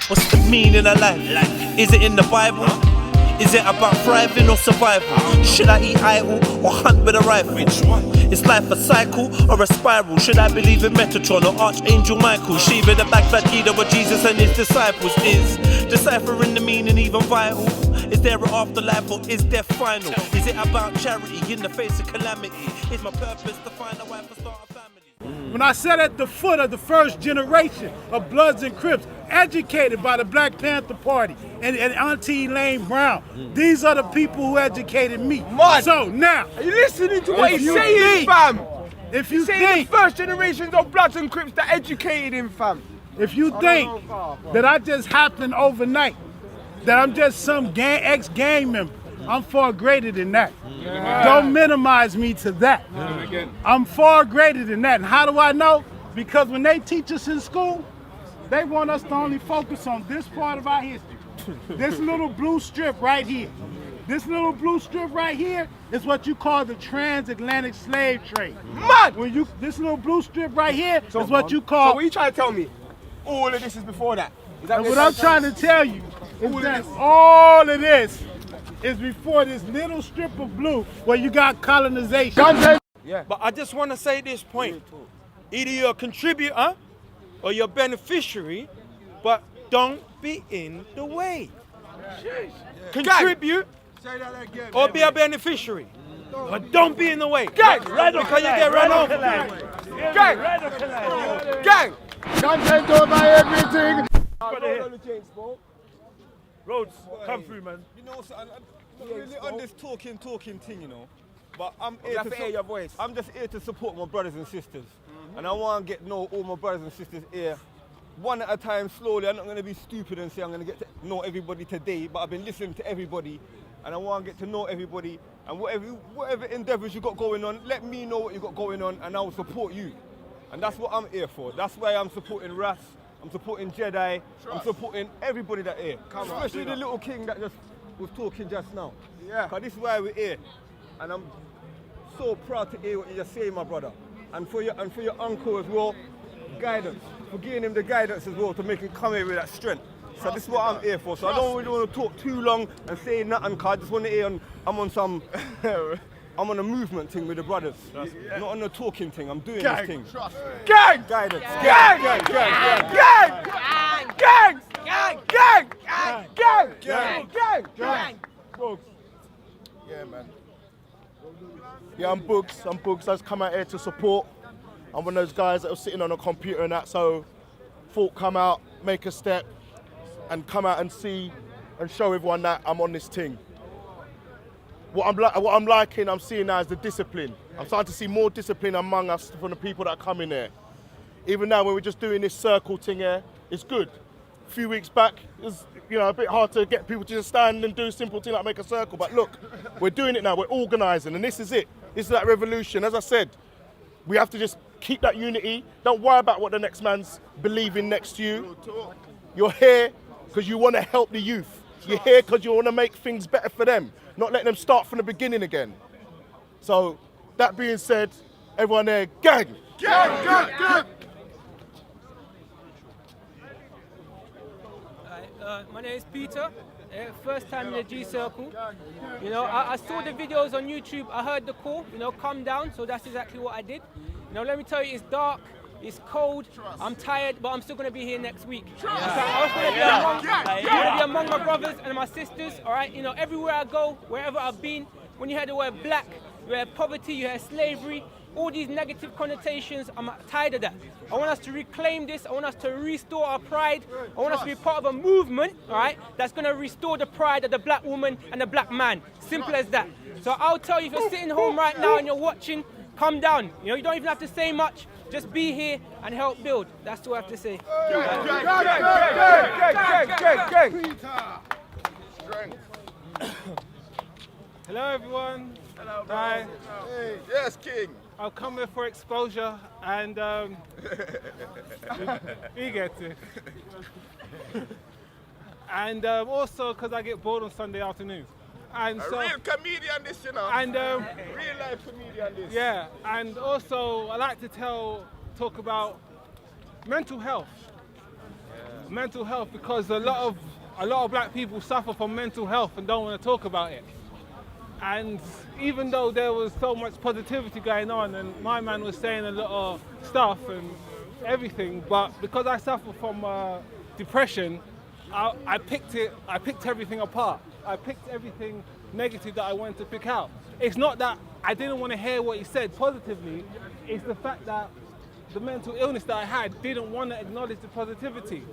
What's the meaning of life? Is it in the Bible? Is it about thriving or survival? Should I eat idle or hunt with a rifle? Is life a cycle or a spiral? Should I believe in Metatron or Archangel Michael? Shiva the backfat leader of Jesus and his disciples. Is deciphering the meaning even vital? Is there an afterlife or is there final? Is it about charity in the face of calamity? Is my purpose to find a wife and start a family? When I sat at the foot of the first generation of Bloods and Crips, educated by the Black Panther Party and Auntie Elaine Brown, these are the people who educated me. Man. So now, Are you listening to what he's saying, fam? if you Saying think, the first generations of Bloods and Crips that educated him, fam. if you think that I just happened overnight, that I'm just some ex-gang member, I'm far greater than that. Don't minimize me to that. I'm far greater than that. And how do I know? Because when they teach us in school, they want us to only focus on this part of our history. This little blue strip right here. This little blue strip right here is what you call the transatlantic slave trade. Mad! This little blue strip right here is what you call. So what you trying to tell me? All of this is before that. Is that And what I'm trying to tell you is that all of this is before this little strip of blue where you got colonization. Yeah. But I just want to say this point. Either you're a contributor or you're a beneficiary, but don't be in the way. Contribute or be a beneficiary. But don't be in the way. Gang! Because you get run over. Gang! Gang! Content over everything. Rhodes, come through, man. You know, so I'm not really on this talking thing, you know. But I'm You have to hear your voice. I'm just here to support my brothers and sisters. And I want to know all my brothers and sisters here, one at a time, slowly. I'm not going to be stupid and say I'm going to get to know everybody today, but I've been listening to everybody, and I want to get to know everybody. And whatever endeavors you got going on, let me know what you got going on, and I will support you. And that's what I'm here for. That's why I'm supporting Ras. I'm supporting Jedi. I'm supporting everybody that here. Especially the little king that just was talking just now. Yeah. Because this is why we're here. And I'm so proud to hear what you just say, my brother. And for your uncle as well, guidance. For giving him the guidance as well to make him come here with that strength. So this is what I'm here for. So I don't really want to talk too long and say nothing, because I just want to hear I'm on some I'm on a movement thing with the brothers. Not on a talking thing. I'm doing this thing. Gang! Guidance. Gang! Gang! Gang! Gang! Gang! Gang! Gang! Gang! Yeah, man. Yeah, I'm Boogs. I just come out here to support. I'm one of those guys that was sitting on a computer and that, so thought come out, make a step, and come out and see and show everyone that I'm on this thing. What I'm liking, I'm seeing now is the discipline. I'm starting to see more discipline among us from the people that come in here. Even now, when we're just doing this circle thing here, it's good. A few weeks back, it was a bit hard to get people to just stand and do a simple thing like make a circle. But look, we're doing it now. We're organising, and this is it. This is that revolution. As I said, we have to just keep that unity. Don't worry about what the next man's believing next to you. You're here because you want to help the youth. You're here because you want to make things better for them, not let them start from the beginning again. So, that being said, everyone there, gang! Gang! Gang! Gang! My name is Peter. First time in the G Circle. I saw the videos on YouTube. I heard the call. Come down. So that's exactly what I did. Let me tell you, it's dark. It's cold. I'm tired, but I'm still going to be here next week. So I was going to be among my brothers and my sisters. All right. Everywhere I go, wherever I've been, when you hear the word black, you hear poverty, you hear slavery, all these negative connotations, I'm tired of that. I want us to reclaim this. I want us to restore our pride. I want us to be part of a movement, all right, that's going to restore the pride of the black woman and the black man. Simple as that. So I'll tell you, if you're sitting home right now and you're watching, come down. You don't even have to say much. Just be here and help build. That's all I have to say. Hello everyone. Hello, bro. Hi. Hey. Yes, King. I've come here for exposure and you get it. And also because I get bored on Sunday afternoons. And a real comedian this, And real life comedian this. Yeah, and also I like to talk about mental health. mental health because a lot of black people suffer from mental health and don't want to talk about it. And even though there was so much positivity going on and my man was saying a lot of stuff and everything, but because I suffer from depression, I picked everything apart. I picked everything negative that I wanted to pick out. It's not that I didn't want to hear what he said positively, it's the fact that the mental illness that I had didn't want to acknowledge the positivity.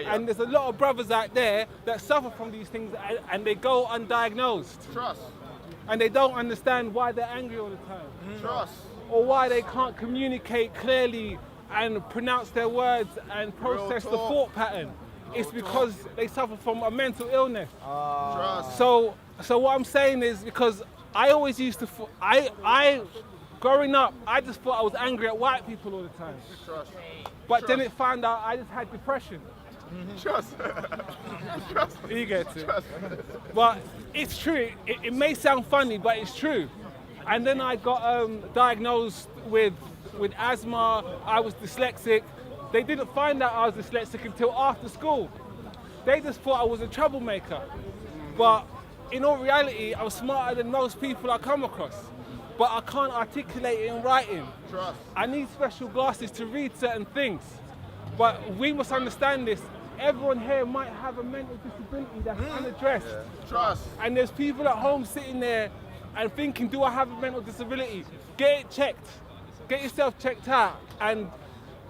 And there's a lot of brothers out there that suffer from these things and they go undiagnosed. Trust. And they don't understand why they're angry all the time. Trust. Or why they can't communicate clearly and pronounce their words and process the thought pattern. It's because they suffer from a mental illness. Trust. So what I'm saying is because I always used to, growing up, I just thought I was angry at white people all the time. Trust. But then it found out I just had depression. Trust. Trust. You get it. But it's true. It may sound funny, but it's true. And then I got diagnosed with asthma. I was dyslexic. They didn't find out I was dyslexic until after school. They just thought I was a troublemaker. But in all reality, I was smarter than most people I come across. But I can't articulate it in writing. Trust. I need special glasses to read certain things. But we must understand this. Everyone here might have a mental disability that's unaddressed. Trust. And there's people at home sitting there and thinking, do I have a mental disability? Get it checked. Get yourself checked out and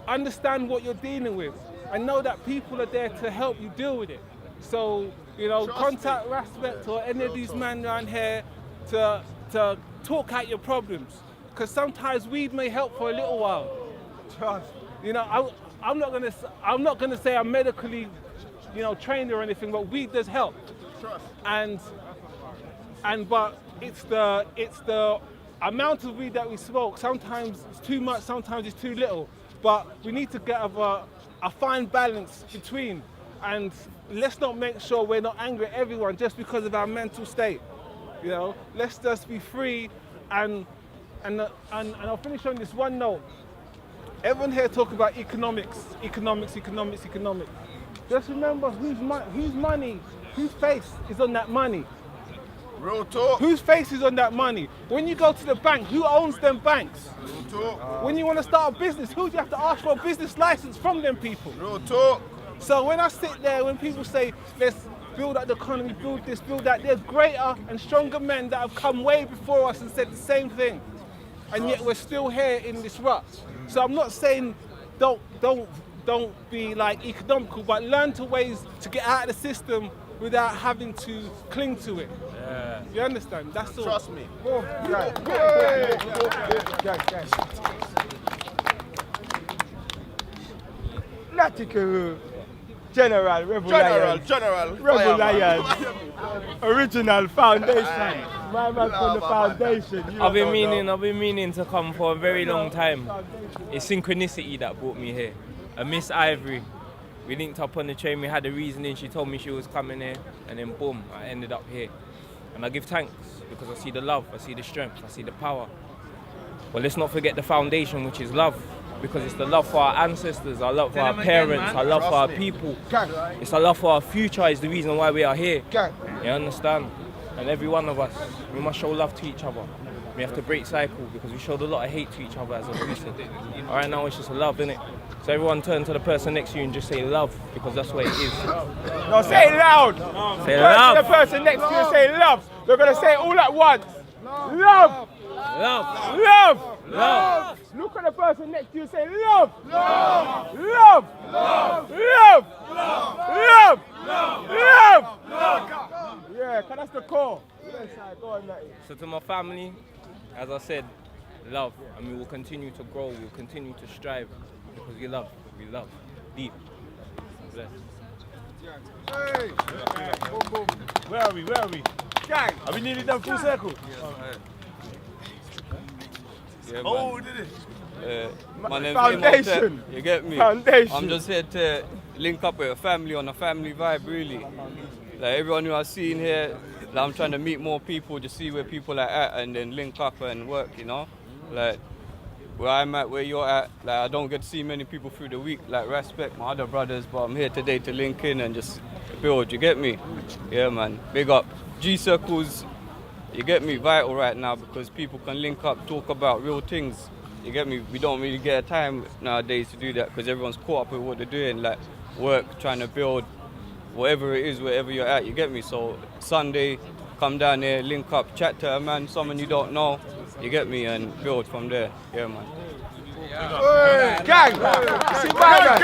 understand what you're dealing with. And know that people are there to help you deal with it. So, you know, contact Respect or any of these men around here to talk out your problems. Because sometimes weed may help for a little while. Trust. You know, I'm not gonna say I'm medically, you know, trained or anything, but weed does help. Trust. But it's the amount of weed that we smoke. Sometimes it's too much, sometimes it's too little. But we need to get a fine balance between. And let's not make sure we're not angry at everyone just because of our mental state. You know, let's just be free. And I'll finish on this one note. Everyone here talk about economics. Just remember whose money, whose face is on that money. Real talk. Whose face is on that money? When you go to the bank, who owns them banks? Real talk. When you want to start a business, who do you have to ask for a business license from them people? Real talk. So when I sit there, when people say, let's build up the economy, build this, build that, there's greater and stronger men that have come way before us and said the same thing. And yet we're still here in this rut. So I'm not saying don't be like economical, but learn to ways to get out of the system without having to cling to it. Yeah. You understand? That's all. Trust me. General, Rebel Lions, original foundation. My man from the foundation. I've been meaning to come for a very long time. It's synchronicity that brought me here. Miss Ivory, we linked up on the train, we had a reasoning, she told me she was coming here, and then boom, I ended up here. And I give thanks because I see the love, I see the strength, I see the power. But let's not forget the foundation, which is love. Because it's the love for our ancestors, our love for our parents, our love for our people. It's our love for our future is the reason why we are here. You understand? And every one of us, we must show love to each other. We have to break cycle because we showed a lot of hate to each other as a people. All right, now it's just love, innit? So everyone turn to the person next to you and just say love because that's what it is. No, say it loud. Say Turn love. to the person next to you and say love. We're going to say it all at once. Love. Love. Love. Love. Look at the person next to you and say love. Love. Love. Love. Love. Love. Love. Love. Yeah, because that's the core. Yes, I go on that. So to my family, as I said, love. And we will continue to grow, we will continue to strive because we love. Deep. Bless. Hey. Boom, boom. Where are we? Gang. Are we nearly done full circle? Yeah, Oh, did it? My name's Foundation. Imhotep, you get me? Foundation. I'm just here to link up with a family on a family vibe, really. Like everyone who I've seen here, like I'm trying to meet more people to see where people are at and then link up and work, you know? Like, where I'm at, where you're at. Like, I don't get to see many people through the week. Like, respect my other brothers, but I'm here today to link in and just build. You get me? Yeah, man. Big up. G circles. You get me? Vital right now because people can link up, talk about real things. You get me? We don't really get time nowadays to do that because everyone's caught up with what they're doing, like work, trying to build, whatever it is, wherever you're at. You get me? So Sunday, come down here, link up, chat to a man, someone you don't know. You get me? And build from there. Yeah, man. Gang! See my man.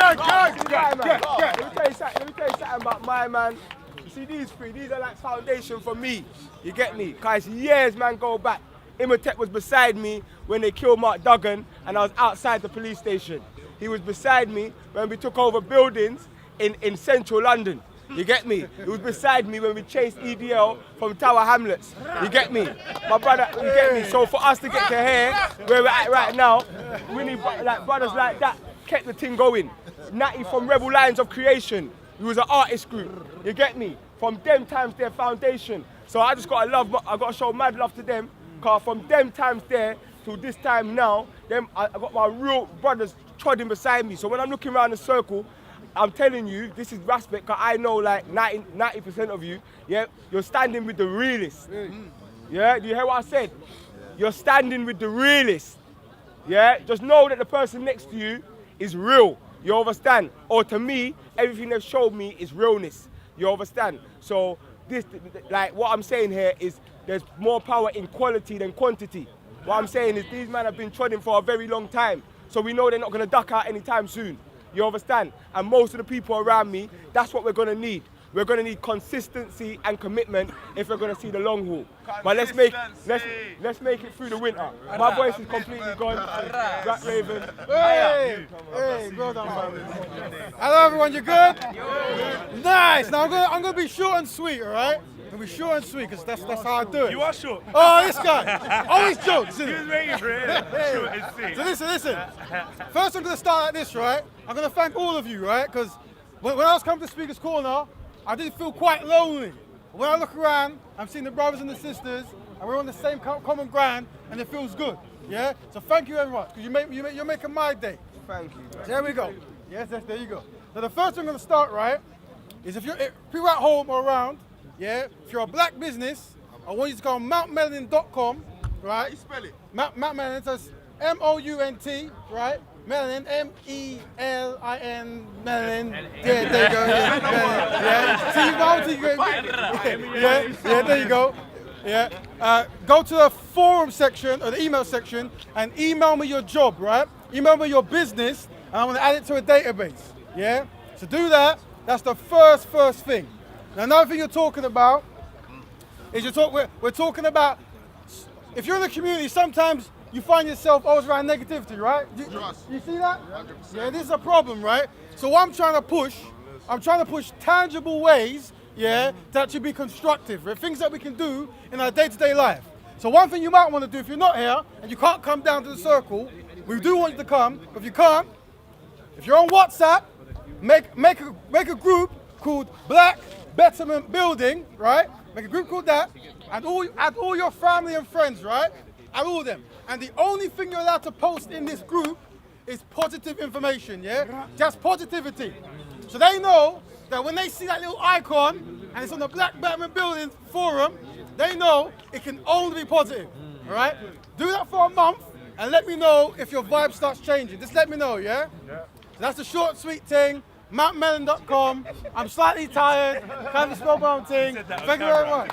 Let me tell you something about my man. You see these three, these are like foundation for me. You get me? Cause years man go back. Imhotep was beside me when they killed Mark Duggan and I was outside the police station. He was beside me when we took over buildings in central London. You get me? He was beside me when we chased EDL from Tower Hamlets. You get me? My brother, you get me? So for us to get to here, where we're at right now, we need like brothers like that kept the thing going. Natty from Rebel Lions of Creation. We was an artist group. You get me? From them times, their foundation. So I just gotta love, I gotta show mad love to them. Cause from them times there to this time now, I got my real brothers trotting beside me. So when I'm looking around the circle, I'm telling you, this is respect, because I know like 90% of you, yeah, you're standing with the realists. Yeah, do you hear what I said? You're standing with the realists. Yeah, just know that the person next to you is real. You understand? Or to me, everything they've showed me is realness. You understand? So this, like what I'm saying here is there's more power in quality than quantity. What I'm saying is these men have been trotting for a very long time. So we know they're not going to duck out anytime soon. You understand? And most of the people around me, that's what we're going to need. We're going to need consistency and commitment if we're going to see the long haul. But let's make it through the winter. My voice is completely gone. Black Raven. Hey, well done, man. Hello, everyone. You good? Nice. Now I'm going to be short and sweet, all right? I'm going to be short and sweet because that's how I do it. You are short. Oh, this guy. Always jokes. He was waiting for it. Short and sweet. So listen. First, I'm going to start like this, right? I'm going to thank all of you, right? Because when I was coming to Speaker's Corner, I did feel quite lonely. When I look around, I'm seeing the brothers and the sisters, and we're on the same common ground, and it feels good. Yeah. So thank you very much, because you're making my day. Thank you. So there we go. Yes, there you go. So the first thing I'm going to start, right, is if people at home or around, yeah, if you're a black business, I want you to go on mountmelanin.com, right? How you spell it? Mount Melanin, so it's M-O-U-N-T, right? Melanin, M-E-L-I-N, Melanin. Yeah, there you go. Yeah, there you go. Yeah. Go to the forum section or the email section and email me your job, right? Email me your business, and I'm going to add it to a database. Yeah. So do that. That's the first thing. Now, another thing you're talking about is we're talking about if you're in the community, sometimes you find yourself always around negativity, right? You see that? 100%. Yeah, this is a problem, right? So what I'm trying to push tangible ways, yeah, to actually be constructive, right? Things that we can do in our day-to-day life. So one thing you might want to do if you're not here and you can't come down to the circle, we do want you to come, but if you can't, if you're on WhatsApp, make a group called Black Betterment Building, right? Make a group called that, and add all your family and friends, right? Add all of them. And the only thing you're allowed to post in this group is positive information, yeah? Just positivity. So they know that when they see that little icon and it's on the Black Betterment Building forum, they know it can only be positive, all right? Do that for a month and let me know if your vibe starts changing. Just let me know, yeah? So that's the short, sweet thing. mountmelon.com. I'm slightly tired. Can't spell my own thing. Thank you very much.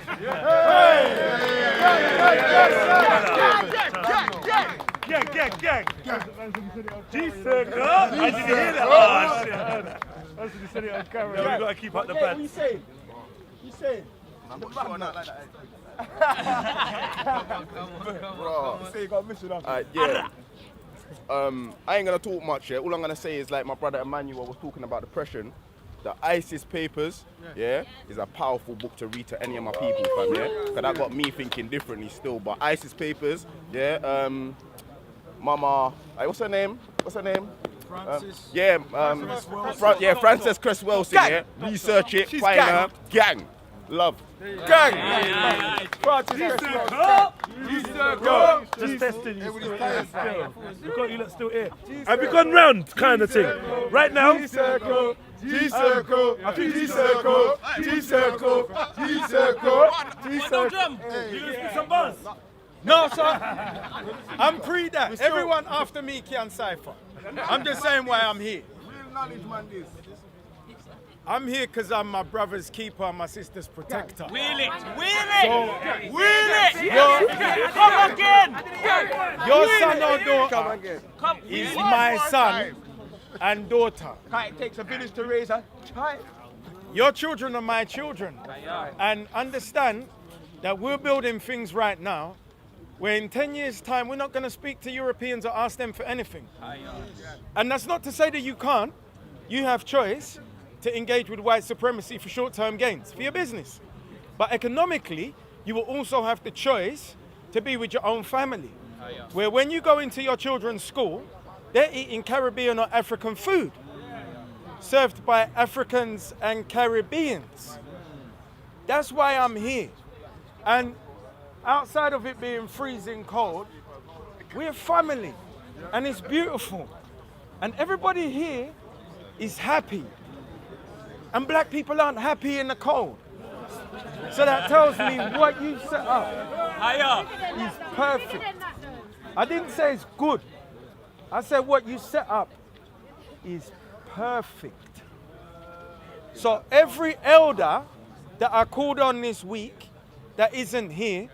Gang. G-Circle. I didn't hear that. Oh, shit. That's what you said it on camera. Yeah, we got to keep up the band. What you saying? You saying? I'm not sure not like that. Bro. You say you got a mission after. Yeah. I ain't gonna talk much here. All I'm gonna say is like my brother Emmanuel was talking about depression. The ISIS Papers, yeah, is a powerful book to read to any of my people, fam, yeah? Because that got me thinking differently still. But ISIS Papers, yeah, Mama, what's her name? Frances. Frances Cress Wilson, yeah? Research it, find her, gang. Love. Gang! G-Circle! Just testing you. You got you lot still here. Have we gone round kind of thing? Right now? G-Circle! G-Circle! G-Circle! G-Circle! G-Circle! G-Circle! You gonna spit some bars? No, sir. I'm pre that. Everyone after me can cipher. I'm just saying why I'm here. I'm here because I'm my brother's keeper and my sister's protector. Wheel it! Come again! Your son or daughter is my son and daughter. It takes a village to raise a child. Your children are my children. And understand that we're building things right now where in 10 years' time we're not going to speak to Europeans or ask them for anything. And that's not to say that you can't. You have choice to engage with white supremacy for short-term gains for your business. But economically, you will also have the choice to be with your own family. Where when you go into your children's school, they're eating Caribbean or African food, served by Africans and Caribbeans. That's why I'm here. And outside of it being freezing cold, we're family, and it's beautiful. And everybody here is happy. And black people aren't happy in the cold. So that tells me what you set up is perfect. I didn't say it's good. I said what you set up is perfect. So every elder that I called on this week that isn't here,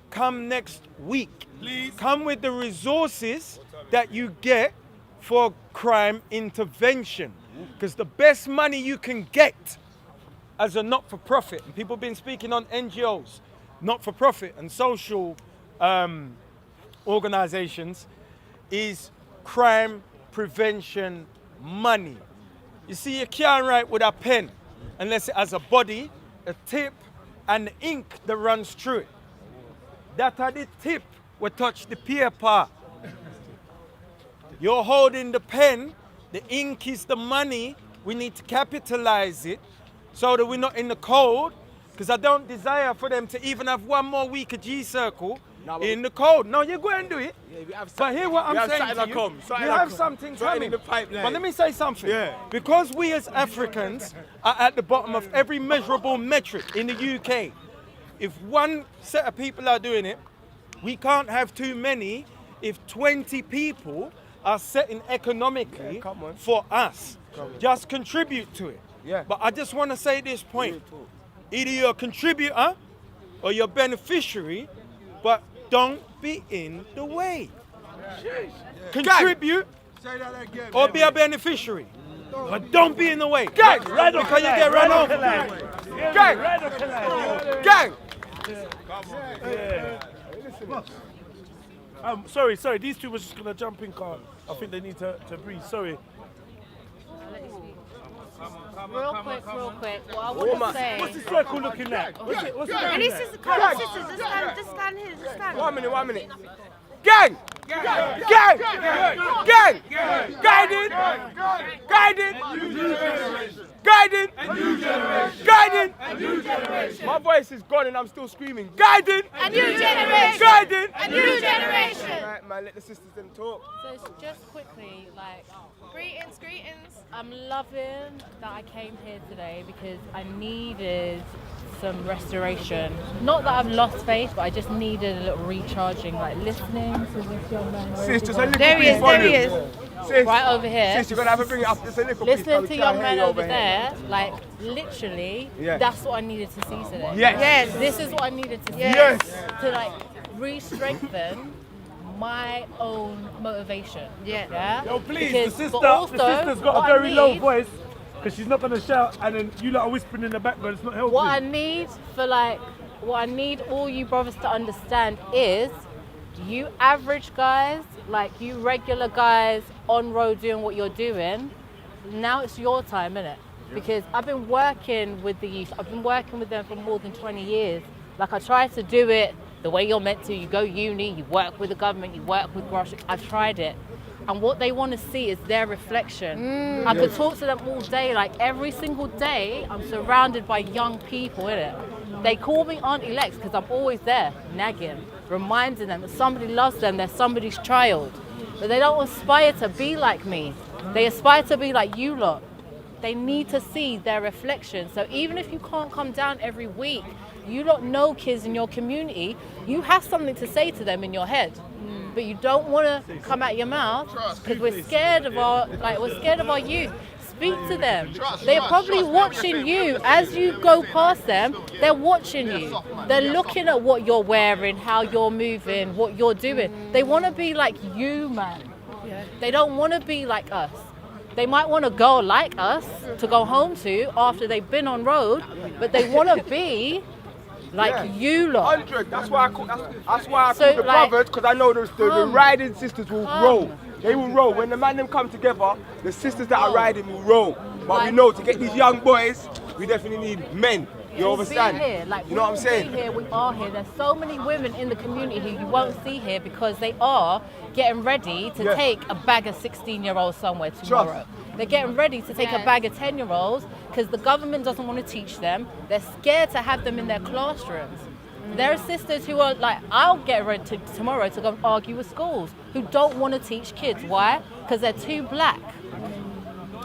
come next week. Please. Come with the resources that you get for crime intervention. Because the best money you can get as a not-for-profit, and people have been speaking on NGOs, not-for-profit and social organizations, is crime prevention money. You see, you can't write with a pen unless it has a body, a tip, and the ink that runs through it. That are the tip will touch the paper. You're holding the pen. The ink is the money. We need to capitalize it so that we're not in the cold, because I don't desire for them to even have one more week of G-Circle in the cold. No, you go and do it. But hear what I'm saying to you. You have something coming. But let me say something. Because we as Africans are at the bottom of every measurable metric in the UK, if one set of people are doing it, we can't have too many if 20 people are setting economically for us. Just contribute to it. But I just want to say this point. Either you're a contributor or you're a beneficiary, but don't be in the way. Contribute or be a beneficiary, but don't be in the way. Gang! Because you get run over. Gang! Sorry, these two were just gonna jump in car. I think they need to breathe, sorry. Real quick. What I want to say. What's the circle looking like? What's it And this is come on, sisters, just stand here, just stand. 1 minute. Gang! Guided! My voice is gone and I'm still screaming. Guided! A new generation! Guided! A new generation! Right, man, let the sisters then talk. So just quickly, like, greetings. I'm loving that I came here today because I needed some restoration. Not that I've lost faith, but I just needed a little recharging, like listening to this young man. Sis, just a little There he is. Sis, right over here. Sis, you're going to have to bring it up just a little Listening bit. to young man over there, like literally, that's what I needed to see today. Yes. This is what I needed to see. Yes. To like re-strengthen my own motivation. Yeah. Yo, please, Because, the but sister's got a very low voice because she's not going to shout, and then you lot are whispering in the background. It's not helping. What I need all you brothers to understand is, you average guys, like you regular guys on road doing what you're doing, now it's your time, innit? Because I've been working with the youth. I've been working with them for more than 20 years. Like, I try to do it the way you're meant to. You go uni, you work with the government, you work with grassroots. I've tried it. And what they want to see is their reflection. I could talk to them all day, like every single day, I'm surrounded by young people, innit? They call me Auntie Lex because I'm always there, nagging, reminding them that somebody loves them, they're somebody's child. But they don't aspire to be like me. They aspire to be like you lot. They need to see their reflection. So even if you can't come down every week, you lot know kids in your community, you have something to say to them in your head. But you don't want to come out your mouth because we're scared of our youth. Speak to them. They're probably watching you as you go past them. They're watching you. They're looking at what you're wearing, how you're moving, what you're doing. They want to be like you, man. They don't want to be like us. They might want a girl like us to go home to after they've been on road, but they want to be like you lot. 100. That's why I call the brothers, because I know the riding sisters will roll. They will roll. When the man them come together, the sisters that are riding will roll. But we know to get these young boys, we definitely need men. You understand? Here. Like, you know what I'm saying? We are here. There's so many women in the community who you won't see here because they are getting ready to take a bag of 16-year-olds somewhere tomorrow. They're getting ready to take a bag of 10-year-olds because the government doesn't want to teach them. They're scared to have them in their classrooms. There are sisters who are like, I'll get ready tomorrow to go and argue with schools who don't want to teach kids. Why? Because they're too black.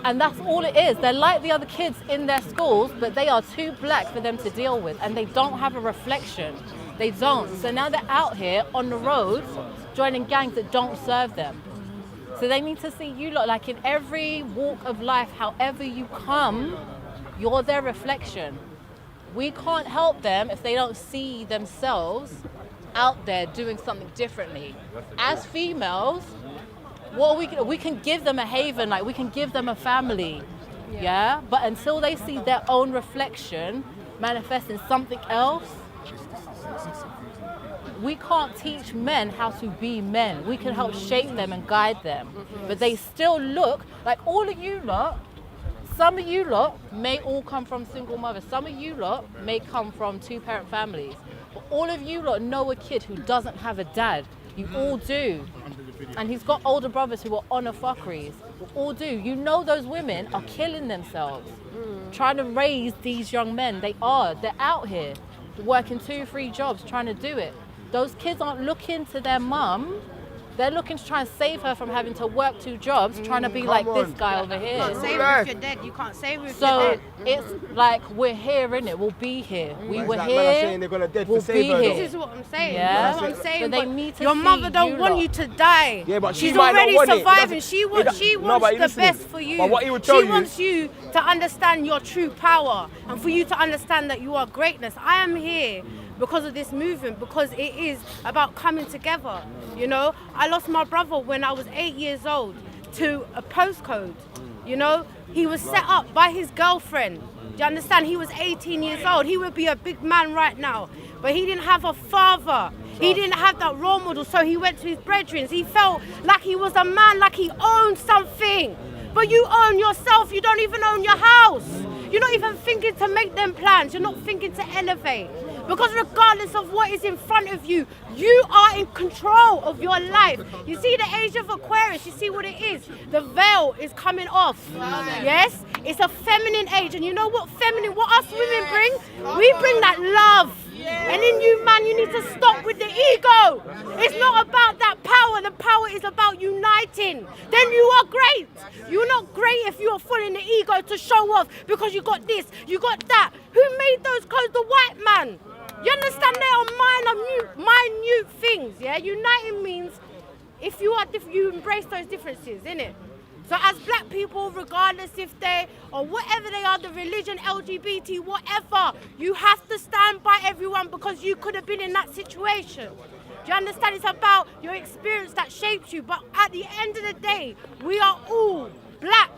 And that's all it is. They're like the other kids in their schools, but they are too black for them to deal with. And they don't have a reflection. They don't. So now they're out here on the roads joining gangs that don't serve them. So they need to see you lot, like in every walk of life, however you come, you're their reflection. We can't help them if they don't see themselves out there doing something differently. As females, we can give them a haven, like we can give them a family, yeah? But until they see their own reflection manifesting something else, we can't teach men how to be men. We can help shape them and guide them. But they still look like all of you lot. Some of you lot may all come from single mothers. Some of you lot may come from two-parent families. But all of you lot know a kid who doesn't have a dad. You all do. And he's got older brothers who are on a fuckeries. You all do. You know those women are killing themselves, trying to raise these young men. They're out here working 2-3 jobs, trying to do it. Those kids aren't looking to their mum. They're looking to try and save her from having to work 2 jobs, trying to be like this guy over here. You can't save her if you're dead. You can't save her if you're So dead. it's like we're here, innit? We'll be here. We were Man are here. saying they're gonna dead We'll to save be her, here. though. This is what I'm saying. Yeah. That's what I'm saying. But they need to your see mother don't you want lot. you to die. Yeah, but she she's might not already want it. surviving. She wants but the listen, best for you. but what he would tell She you wants you to understand your true power and for you to understand that you are greatness. I am here because of this movement, because it is about coming together. You know, I lost my brother when I was 8 years old to a postcode. You know, he was set up by his girlfriend. Do you understand? He was 18 years old. He would be a big man right now, but he didn't have a father. He didn't have that role model, so he went to his brethren. He felt like he was a man, like he owned something. But you own yourself. You don't even own your house. You're not even thinking to make them plans. You're not thinking to elevate. Because regardless of what is in front of you, you are in control of your life. You see the age of Aquarius, you see what it is. The veil is coming off. Yes? It's a feminine age. And you know what what us women bring? We bring that love. And in you, man, you need to stop with the ego. It's not about that power. The power is about uniting. Then you are great. You're not great if you are full in the ego to show off because you got this, you got that. Who made those clothes? The white man. You understand? They are minute things. Yeah, uniting means if you are you embrace those differences, innit? So as black people, regardless if they or whatever they are, the religion, LGBT, whatever, you have to stand by everyone because you could have been in that situation. Do you understand? It's about your experience that shapes you. But at the end of the day, we are all black.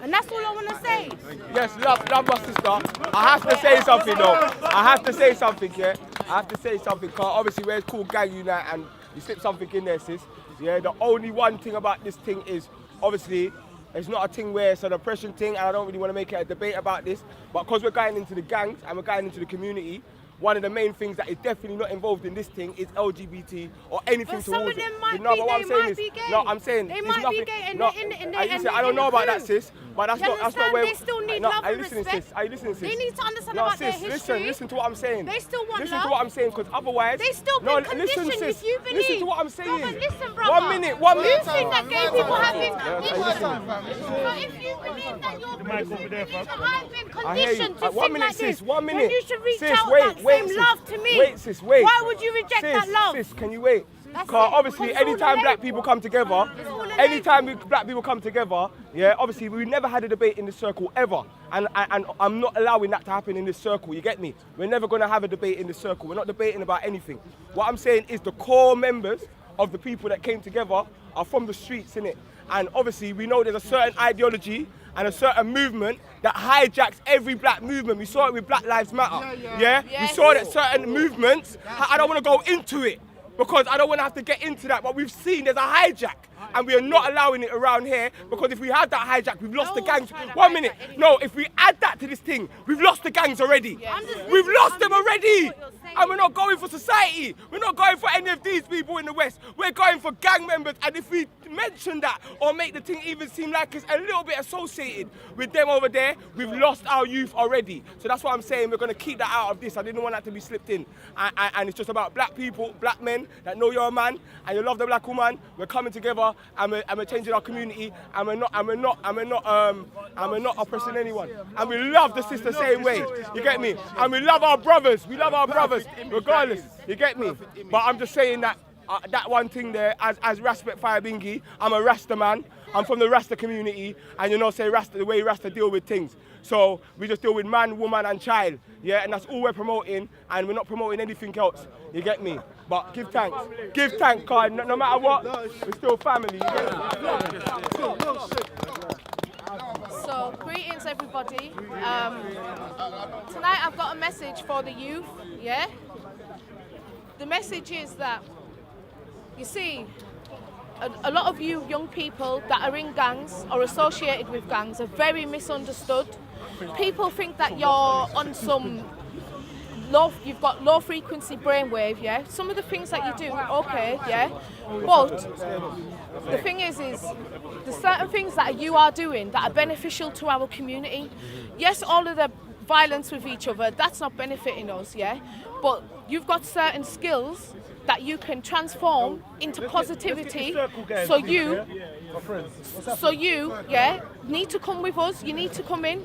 And that's all I want to say. Yes, love my sister. I have to say something though. I have to say something, yeah. I have to say something, because obviously we're called Gang Unite and you slip something in there, sis. Yeah, the only one thing about this thing is, obviously, it's not a thing where it's an oppression thing, and I don't really want to make it a debate about this, but because we're going into the gangs and we're going into the community, one of the main things that is definitely not involved in this thing is LGBT or anything But some towards of them it. might No, be, but what I'm they saying might is, be gay. no, I'm saying They it's might be nothing. gay and No, they're I don't know about that, crew. sis. But that's You not understand? where. They still need No, love are you and listening, respect. sis? Are you listening, sis? They need to understand No, about their sis, history. listen to what I'm saying. They still want Listen love. to what I'm saying, because otherwise. They still No, been listen, conditioned sis. if you believe. Listen to what I'm saying. No, but listen, brother. 1 minute, 1 minute. You think that gay people have been Yeah, conditioned. But if you believe that you're I've been I hear you. conditioned to 1 think minute, like this, sis. 1 minute. then you should reach Sis, out wait, that wait, same sis. love to me. Wait, sis, wait. Why would you reject sis, that love? Sis, can you wait? That's Because it. obviously, Because it's all anytime the black lane. people come together, It's all the lane. anytime black people come together, yeah, obviously we never had a debate in this circle ever, and I'm not allowing that to happen in this circle. You get me? We're never going to have a debate in this circle. We're not debating about anything. What I'm saying is the core members of the people that came together are from the streets, innit? And obviously we know there's a certain ideology and a certain movement that hijacks every black movement. We saw it with Black Lives Matter. Yeah? We saw that certain movements. I don't want to go into it because I don't want to have to get into that, but we've seen there's a hijack. And we are not allowing it around here, because if we have that hijack, we've lost the gangs. 1 minute. No, if we add that to this thing, we've lost the gangs already. We've lost them already. And we're not going for society. We're not going for any of these people in the West. We're going for gang members. And if we mention that or make the thing even seem like it's a little bit associated with them over there, we've lost our youth already. So that's why I'm saying we're going to keep that out of this. I didn't want that to be slipped in. And it's just about black people, black men that know you're a man and you love the black woman. We're coming together and we're changing our community, and we're not oppressing anyone. And we love the sister same way. You get me? And we love our brothers. We love our brothers, regardless. You get me? But I'm just saying that that one thing there, as Respect Fire Bingy, I'm a Rasta man. I'm from the Rasta community, and you know, say Rasta, the way Rasta deal with things. So we just deal with man, woman, and child. Yeah, and that's all we're promoting, and we're not promoting anything else. You get me? But give thanks. Give thanks, cause no matter what, we're still family. You get me? So, greetings everybody. Tonight I've got a message for the youth, yeah? The message is that, you see, a lot of you young people that are in gangs or associated with gangs are very misunderstood. People think that you're on some you've got low frequency brainwave, yeah? Some of the things that you do, okay, yeah? But the thing is there's certain things that you are doing that are beneficial to our community. Yes, all of the violence with each other, that's not benefiting us, yeah? But you've got certain skills that you can transform into positivity. So you need to come with us. You need to come in.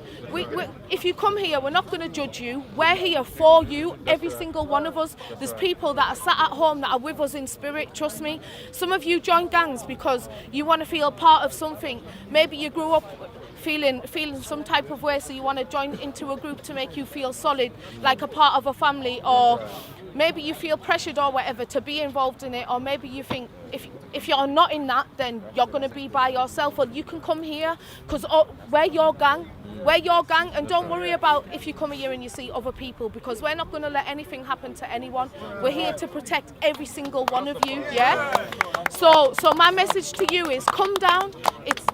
If you come here, we're not going to judge you. We're here for you, every single one of us. There's people that are sat at home that are with us in spirit, trust me. Some of you join gangs because you want to feel part of something. Maybe you grew up feeling some type of way, so you want to join into a group to make you feel solid, like a part of a family, or maybe you feel pressured or whatever to be involved in it, or maybe you think if you're not in that, then you're going to be by yourself. Well, you can come here because we're your gang. We're your gang, and don't worry about if you come here and you see other people, because we're not going to let anything happen to anyone. We're here to protect every single one of you, yeah? So my message to you is come down.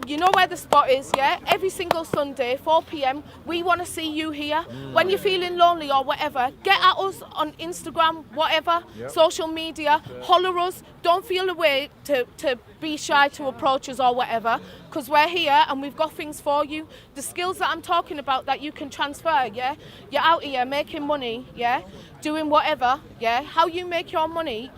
You know where the spot is, yeah? Every single Sunday, 4 p.m, we want to see you here. When you're feeling lonely or whatever, get at us on Instagram, whatever, social media, holler us. Don't feel the way to be shy to approach us or whatever, because we're here and we've got things for you. The skills that I'm talking about that you can transfer, yeah? You're out here making money, yeah? Doing whatever, yeah? How you make your money,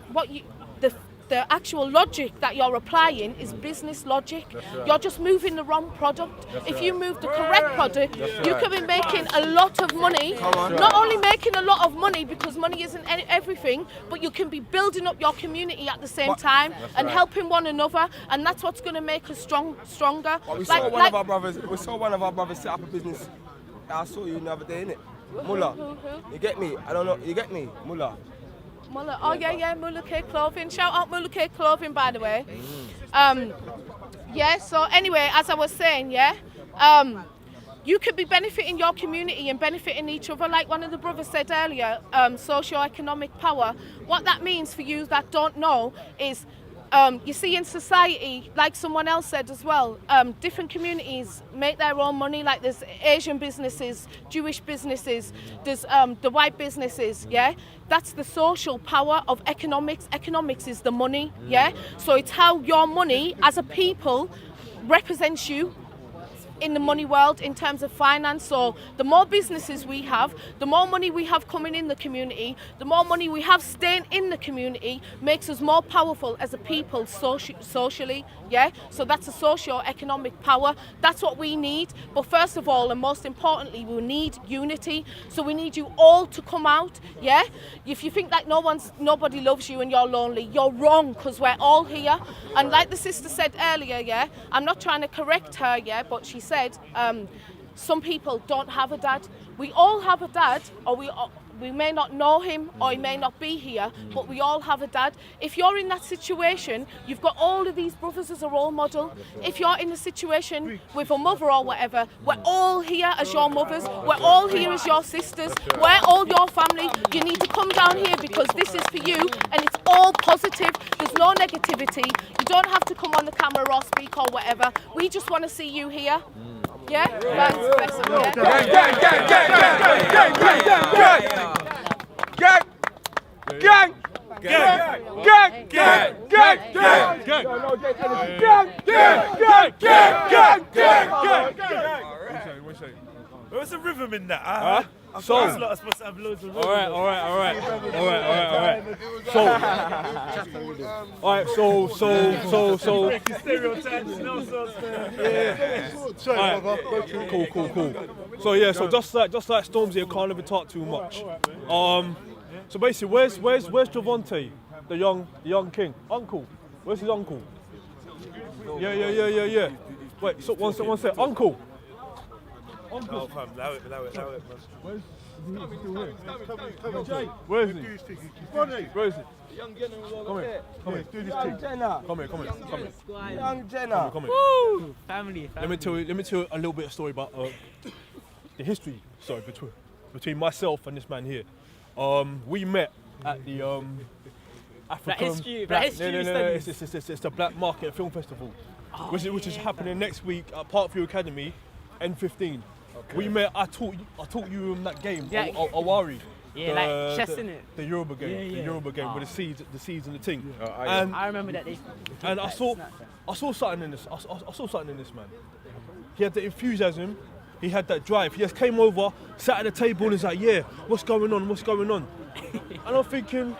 the actual logic that you're applying is business logic. You're just moving the wrong product. If you move the correct product, you can be making a lot of money. Not only making a lot of money, because money isn't everything, but you can be building up your community at the same time and helping one another, and that's what's going to make us stronger. But we saw one of our brothers set up a business. I saw you the other day, innit? Mullah. Who? You get me? I don't know. You get me? Mullah. Mullah. Oh yeah, Mullah K Clothing. Shout out Mullah K Clothing, by the way. Yeah, so anyway, as I was saying, yeah, you could be benefiting your community and benefiting each other. Like one of the brothers said earlier, socio-economic power. What that means for you that don't know is You see in society, like someone else said as well, different communities make their own money. Like there's Asian businesses, Jewish businesses, there's the white businesses, yeah? That's the social power of economics. Economics is the money, yeah? So it's how your money as a people represents you in the money world in terms of finance. So the more businesses we have, the more money we have coming in the community, the more money we have staying in the community makes us more powerful as a people socially, yeah? So that's a socio-economic power. That's what we need. But first of all, and most importantly, we need unity. So we need you all to come out, yeah? If you think like nobody loves you and you're lonely, you're wrong, because we're all here. And like the sister said earlier, yeah, I'm not trying to correct her, yeah, but she said some people don't have a dad. We all have a dad, or we may not know him, or he may not be here, but we all have a dad. If you're in that situation, you've got all of these brothers as a role model. If you're in a situation with a mother or whatever, we're all here as your mothers. We're all here as your sisters. We're all your family. You need to come down here because this is for you, and it's all positive. There's no negativity. You don't have to come on the camera or speak or whatever. We just want to see you here. Yeah? Thanks, bless them, yeah? Where's the rhythm in that? So, I'm supposed to have loads of rhythm. All right. So. Breaking stereotypes and all sorts of Cool. So yeah, so just like Stormzy, I can't even talk too much. So basically, where's Javonte, the young king? Uncle, where's his uncle? Yeah. Wait, so one sec, uncle. Oh, fam, allow it, man. Where is he? Where is he? Young Jenna will Come here, do this thing. Come here. Young Jenna. Come here. Woo! Family. Let me tell you a little bit of story about the history. Sorry, between myself and this man here. We met at the African Black History Studies. It's the Black Market Film Festival, which is happening next week at Parkview Academy, N15. Okay. We met. I taught you in that game, Awari. Yeah, like chess in it. The Yoruba game, the Yoruba game with the seeds and the thing. And I remember that day. And I saw something in this. I saw something in this man. He had the enthusiasm. He had that drive. He just came over, sat at the table, and was like, "Yeah, what's going on? And I'm thinking,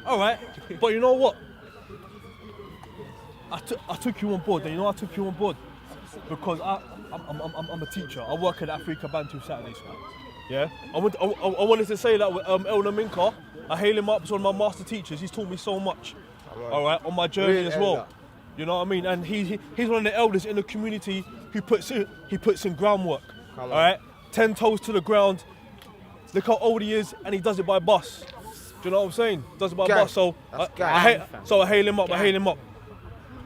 all right, but you know what? I took you on board. And you know I took you on board because I'm a teacher. I work at Africa Bantu Saturday School. Yeah, I wanted to say that with Elna Minka. I hail him up as one of my master teachers. He's taught me so much. All right, on my journey as well. You know what I mean? And he's one of the elders in the community who puts in groundwork. All right, 10 toes to the ground. Look how old he is, and he does it by bus. Do you know what I'm saying? Does it by bus. So I hail him up.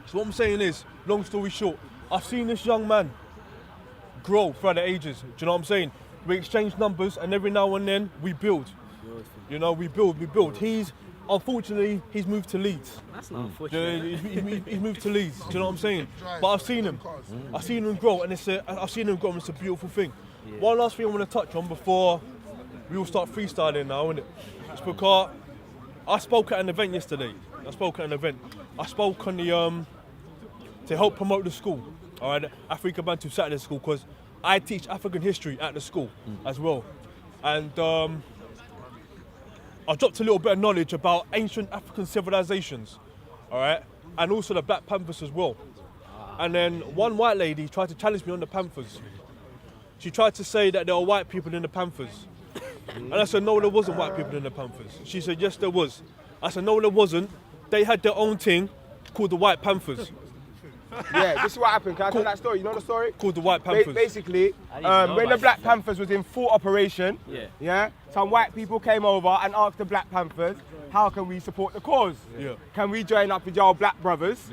So what I'm saying is, long story short, I've seen this young man grow throughout the ages. Do you know what I'm saying? We exchange numbers, and every now and then we build. You know, we build. Unfortunately, he's moved to Leeds. That's not unfortunate. He's moved to Leeds. Do you know what I'm saying? But I've seen him grow, and it's a beautiful thing. Yeah. One last thing I want to touch on before we all start freestyling now, innit? It's because I spoke at an event yesterday. I spoke on the to help promote the school. All right, Africa Bantu Saturday School, because I teach African history at the school as well, and I dropped a little bit of knowledge about ancient African civilizations, all right, and also the Black Panthers as well. And then one white lady tried to challenge me on the Panthers. She tried to say that there were white people in the Panthers, and I said no, there wasn't white people in the Panthers. She said yes, there was. I said no, there wasn't. They had their own thing called the White Panthers. Yeah, this is what happened. Can I tell that story? You know the story? Called the White Panthers. Basically, when the Black Panthers was in full operation, some white people came over and asked the Black Panthers, how can we support the cause? Yeah. Can we join up with your black brothers,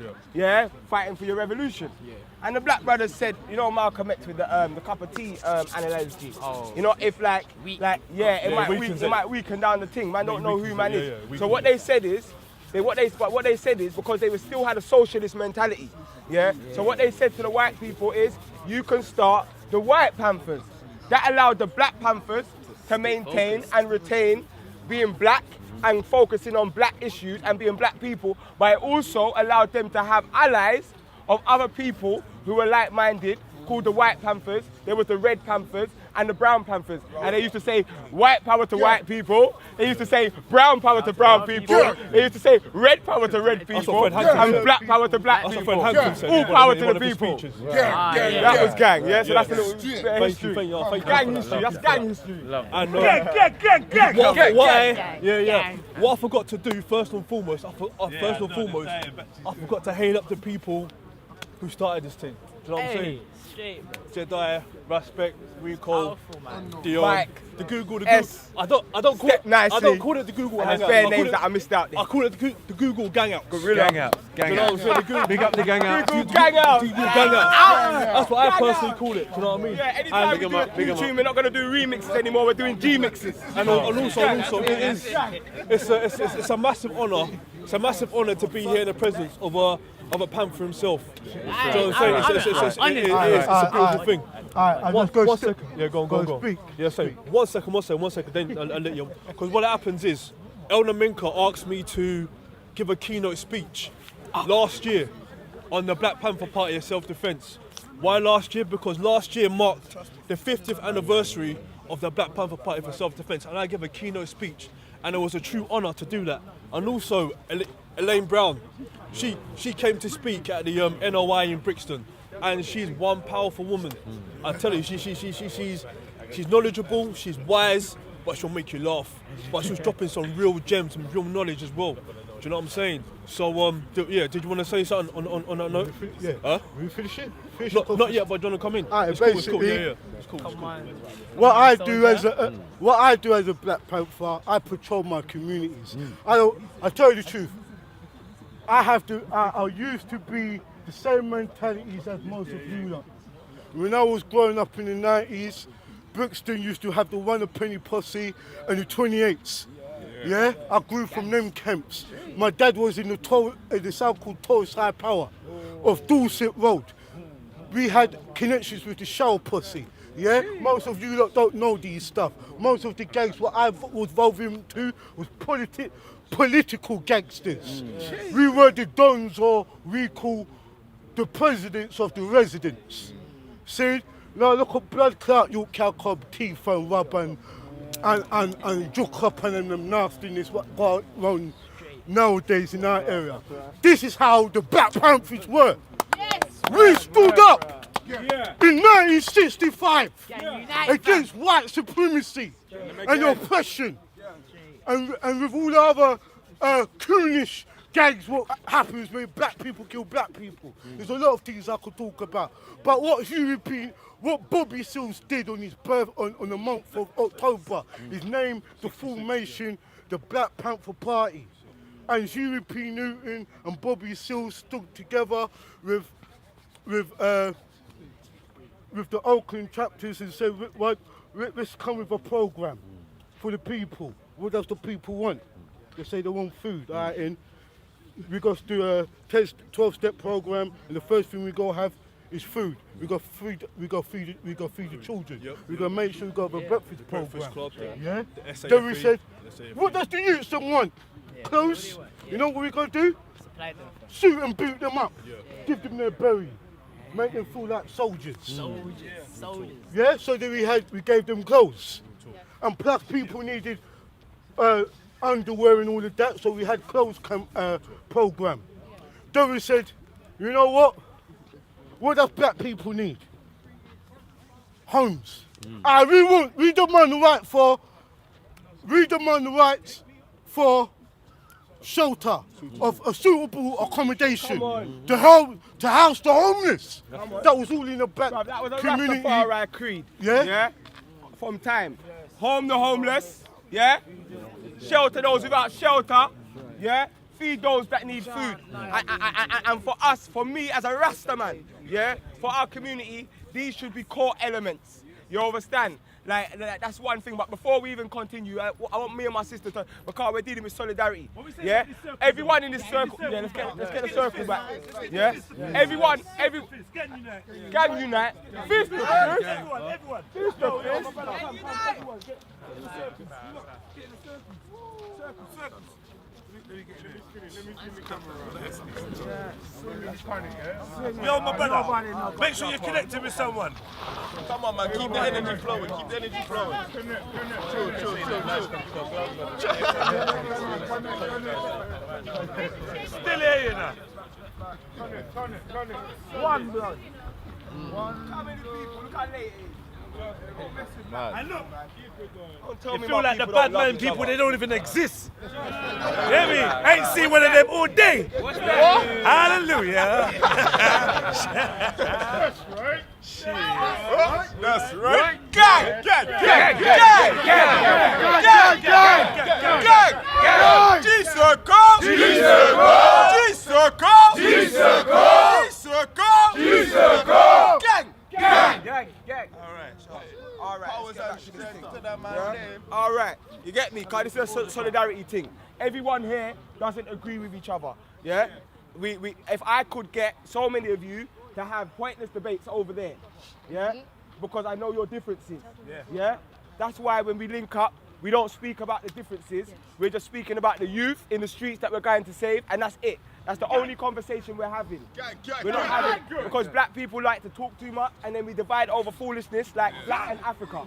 fighting for your revolution? Yeah. And the black brothers said, you know, Malcolm X with the cup of tea analogy. You know, if it might weaken down the thing. Man don't know who man is. So what they said is, what they said is because they still had a socialist mentality. Yeah? So what they said to the white people is, you can start the White Panthers. That allowed the Black Panthers to maintain and retain being black and focusing on black issues and being black people, but it also allowed them to have allies of other people who were like-minded, called the White Panthers. There was the Red Panthers and the Brown Panthers. And they used to say white power to white people. They used to say brown power to brown people. They used to say red power to red people and black power to black people. All power to the people. That was gang, yeah? So that's a little bit of history. Gang history, that's gang history. What I forgot to do first and foremost, I forgot to hail up the people who started this thing. Do you know what I'm saying? Jedi, Respect, Rico, Dion, Mike, the Google. S. I don't call it the Google and Hangout. there's bare names that I missed out there. I call it the Google Gang Out. Gang Out. Do you know what I'm saying? Big up the Gang Out. Google Gang Out. That's what I personally call it. Do you know what I mean? Yeah, anytime we do YouTube, we're not going to do remixes anymore. We're doing G-mixes. And also, it's a massive honour. It's a massive honour to be here in the presence of a Panther himself. Do you know what I'm saying? It's a beautiful thing. One second. Yeah, go on. Speak. Yeah, say one second. Then I'll let you. Because what happens is, Elna Minka asked me to give a keynote speech last year on the Black Panther Party of Self-Defense. Why last year? Because last year marked the 50th anniversary of the Black Panther Party for Self-Defense, and I gave a keynote speech, and it was a true honour to do that. And also, Elaine Brown, she came to speak at the NOI in Brixton, and she's one powerful woman. I tell you, she's knowledgeable, she's wise, but she'll make you laugh. But she was dropping some real gems and real knowledge as well. Do you know what I'm saying? So did you want to say something on that note? Yeah. Huh? We finish it? Not yet, but do you want to come in? Alright, It's cool. Yeah. It's cool. What I do as a Black Panther, I patrol my communities. I tell you the truth. I used to be the same mentalities as most of you lot. When I was growing up in the 90s, Brixton used to have the 1 posse and the 28s. Yeah, I grew from them camps. My dad was in the south called Torres High Power of Dorset Road. We had connections with the Shell posse. Yeah, most of you lot don't know these stuff. Most of the gangs what I was involved into was political gangsters. We were the dons, or we call the presidents of the residents. See, now look at Blood Clot, York Calcob, Teeth and Rub and Juk up and them nastiness what go on nowadays in our area. This is how the Black Panthers were. We stood up in 1965 against white supremacy and oppression, and with all the other coonish gangs what happens when black people kill black people. There's a lot of things I could talk about. But what Bobby Seals did on his birth on the month of October is named the formation the Black Panther Party. And Huey P. Newton and Bobby Seals stood together with the Oakland chapters and said, let's come with a program for the people. What does the people want? They say they want food, all right, and we got to do a 12-step program, and the first thing we go have is food. We got feed the children. Yep. We got to make sure we got a breakfast program. Club, yeah. The Then we said, what does the youth want? Clothes. You know what we got to do? Shoot and boot them up. Yeah. Give them their berry. Make them feel like soldiers. Soldiers. Yeah. So then we gave them clothes, and plus people needed underwear and all of that. So we had clothes program. Then we said, you know what? What does black people need? Homes. We demand the rights for shelter of a suitable accommodation to house the homeless. That was all in the black community. That was a Rastafari creed. Yeah. From time. Home the homeless. Yeah. Shelter those without shelter. Yeah. Feed those that need food. And for us, for me as a Rasta man, yeah, for our community, these should be core elements. You understand? Like that's one thing. But before we even continue, I want me and my sister to, because we're dealing with solidarity. Yeah. Everyone in this circle. Yeah. Let's get the circle back. Yeah. Everyone. Gang unite. Fist the fist. Everyone. Fist the fist. Circle. Yo, my brother, make sure you're connected with someone. Come on, man, keep the energy flowing, keep the energy flowing. Still here, you know. One blood. How many people? Look how late it is. And look, you feel like the bad man people, they don't even exist. You hear me? I ain't seen one of them all day. Hallelujah. That's right. Gang! All right, you get me? Cause this is a solidarity thing. Everyone here doesn't agree with each other. Yeah, if I could get so many of you to have pointless debates over there, yeah, because I know your differences. Yeah, that's why when we link up, we don't speak about the differences. We're just speaking about the youth in the streets that we're going to save, and that's it. That's the only conversation we're having. We're not having, because black people like to talk too much and then we divide over foolishness like Black and Africa.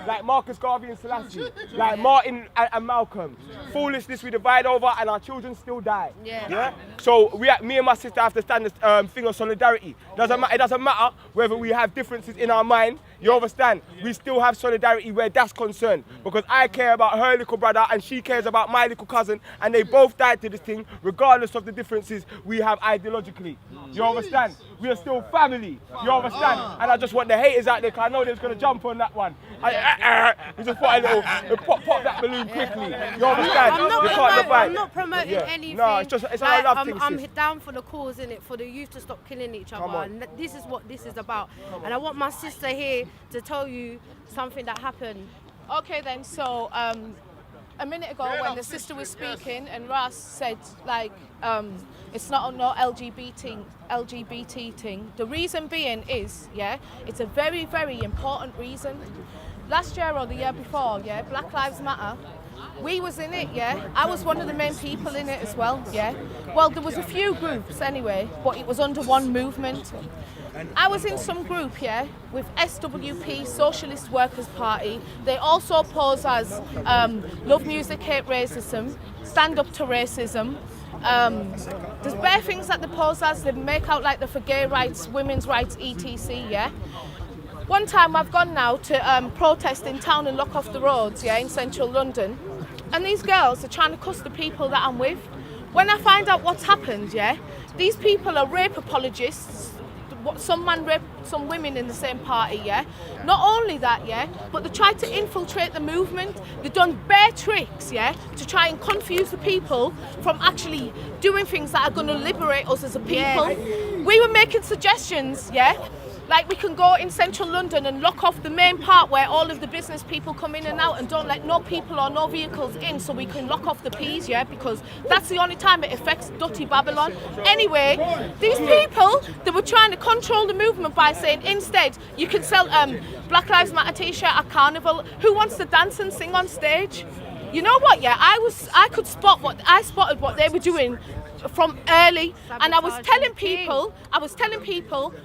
Like Marcus Garvey and Selassie. Like Martin and Malcolm. Foolishness we divide over and our children still die. Yeah? So me and my sister have to stand this thing of solidarity. It doesn't matter whether we have differences in our mind. You understand? We still have solidarity where that's concerned. Because I care about her little brother and she cares about my little cousin, and they both died to this thing regardless of the differences we have ideologically. You understand? We are still family. You understand? And I just want the haters out there, because I know they're going to jump on that one. We just put a little, pop that balloon quickly. You understand? I'm not promoting anything. No, it's a love thing. I'm down for the cause, innit? For the youth to stop killing each other. And this is what this is about. And I want my sister here to tell you something that happened. Okay then, so a minute ago when the sister was speaking and Ras said like it's not no LGBT thing. The reason being is, it's a very, very important reason. Last year or the year before, Black Lives Matter, we was in it, I was one of the main people in it as well, Well, there was a few groups anyway, but it was under one movement. I was in some group, with SWP, Socialist Workers' Party. They also pose as love music, hate racism, stand up to racism. There's bare things that they pose as. They make out like they're for gay rights, women's rights, etc. One time I've gone now to protest in town and lock off the roads, in central London. And these girls are trying to cuss the people that I'm with. When I find out what's happened, these people are rape apologists. Some man raped some women in the same party, Not only that, but they tried to infiltrate the movement. They've done bare tricks, to try and confuse the people from actually doing things that are going to liberate us as a people. We were making suggestions, like we can go in central London and lock off the main part where all of the business people come in and out and don't let no people or no vehicles in, so we can lock off the P's, because that's the only time it affects dirty Babylon. Anyway, these people, they were trying to control the movement by saying instead you can sell Black Lives Matter t-shirt at Carnival. Who wants to dance and sing on stage? You know what, I spotted what they were doing from early, and I was telling people,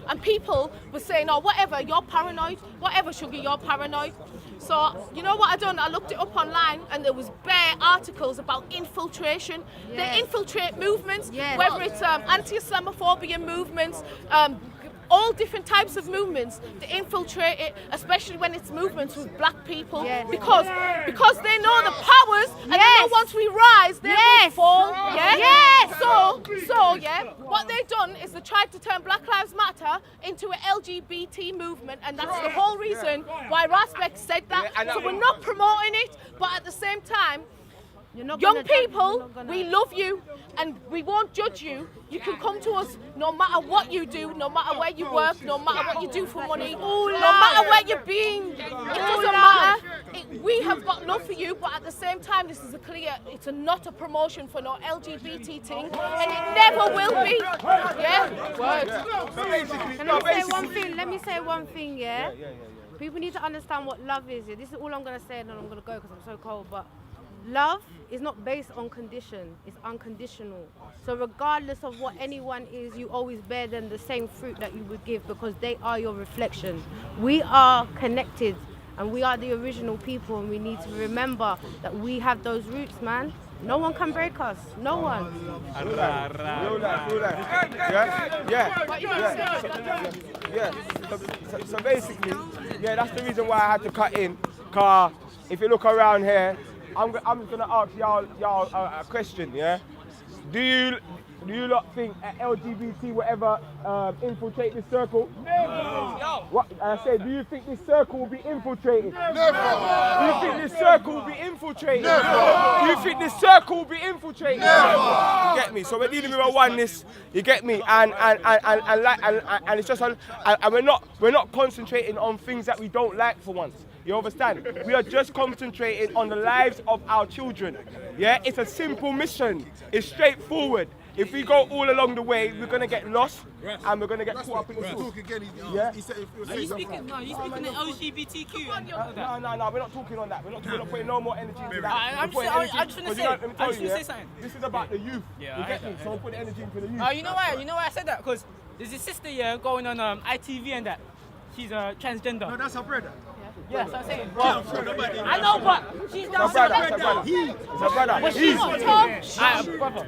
and people were saying, oh, whatever, you're paranoid, whatever, sugar, you're paranoid. So, you know what I done? I looked it up online, and there was bare articles about infiltration. They infiltrate movements, whether it's anti-Islamophobia movements, all different types of movements. They infiltrate it, especially when it's movements with black people, because they know the powers, and they know once we rise, they will fall. So what they've done is they tried to turn Black Lives Matter into an LGBT movement, and that's the whole reason why Rasbeck said that. So we're not promoting it, but at the same time, Young people, we love you and we won't judge you. You can come to us no matter what you do, no matter where you work, no matter what you do for money, no matter where you're being. It doesn't matter. We have got love for you, but at the same time, this is it's not a promotion for no LGBT thing, and it never will be. Yeah? Word. Let me say one thing, yeah? People need to understand what love is. Yeah? This is all I'm going to say, and then I'm going to go because I'm so cold, but love is not based on condition, it's unconditional. So regardless of what anyone is, you always bear them the same fruit that you would give because they are your reflection. We are connected and we are the original people, and we need to remember that we have those roots, man. No one can break us, no one. So basically, that's the reason why I had to cut in. Cause if you look around here, I'm just gonna ask y'all a question, yeah? Do you lot think LGBT will ever infiltrate this circle? Never! What I said, do you think this circle will be infiltrated? Never! Do you think this circle will be infiltrated? Never! Do you think this circle will be infiltrated? Never! You get me? So we're dealing with a oneness, you get me? And it's just and we're not concentrating on things that we don't like for once. You understand? We are just concentrating on the lives of our children. Yeah, it's a simple mission. It's straightforward. If we go all along the way, we're gonna get lost and we're gonna get caught up in the sauce. Yeah. Are you speaking the LGBTQ? No, we're not talking on that. We're not putting no more energy into that. I'm just gonna say something. This is about the youth. You get me? So we'll put the energy into the youth. You know why? You know why I said that? Because there's a sister here going on ITV and that. She's transgender. No, that's her brother. Yes, I'm saying. Well, I know, but she's down brother. But she's not Tom. Brother.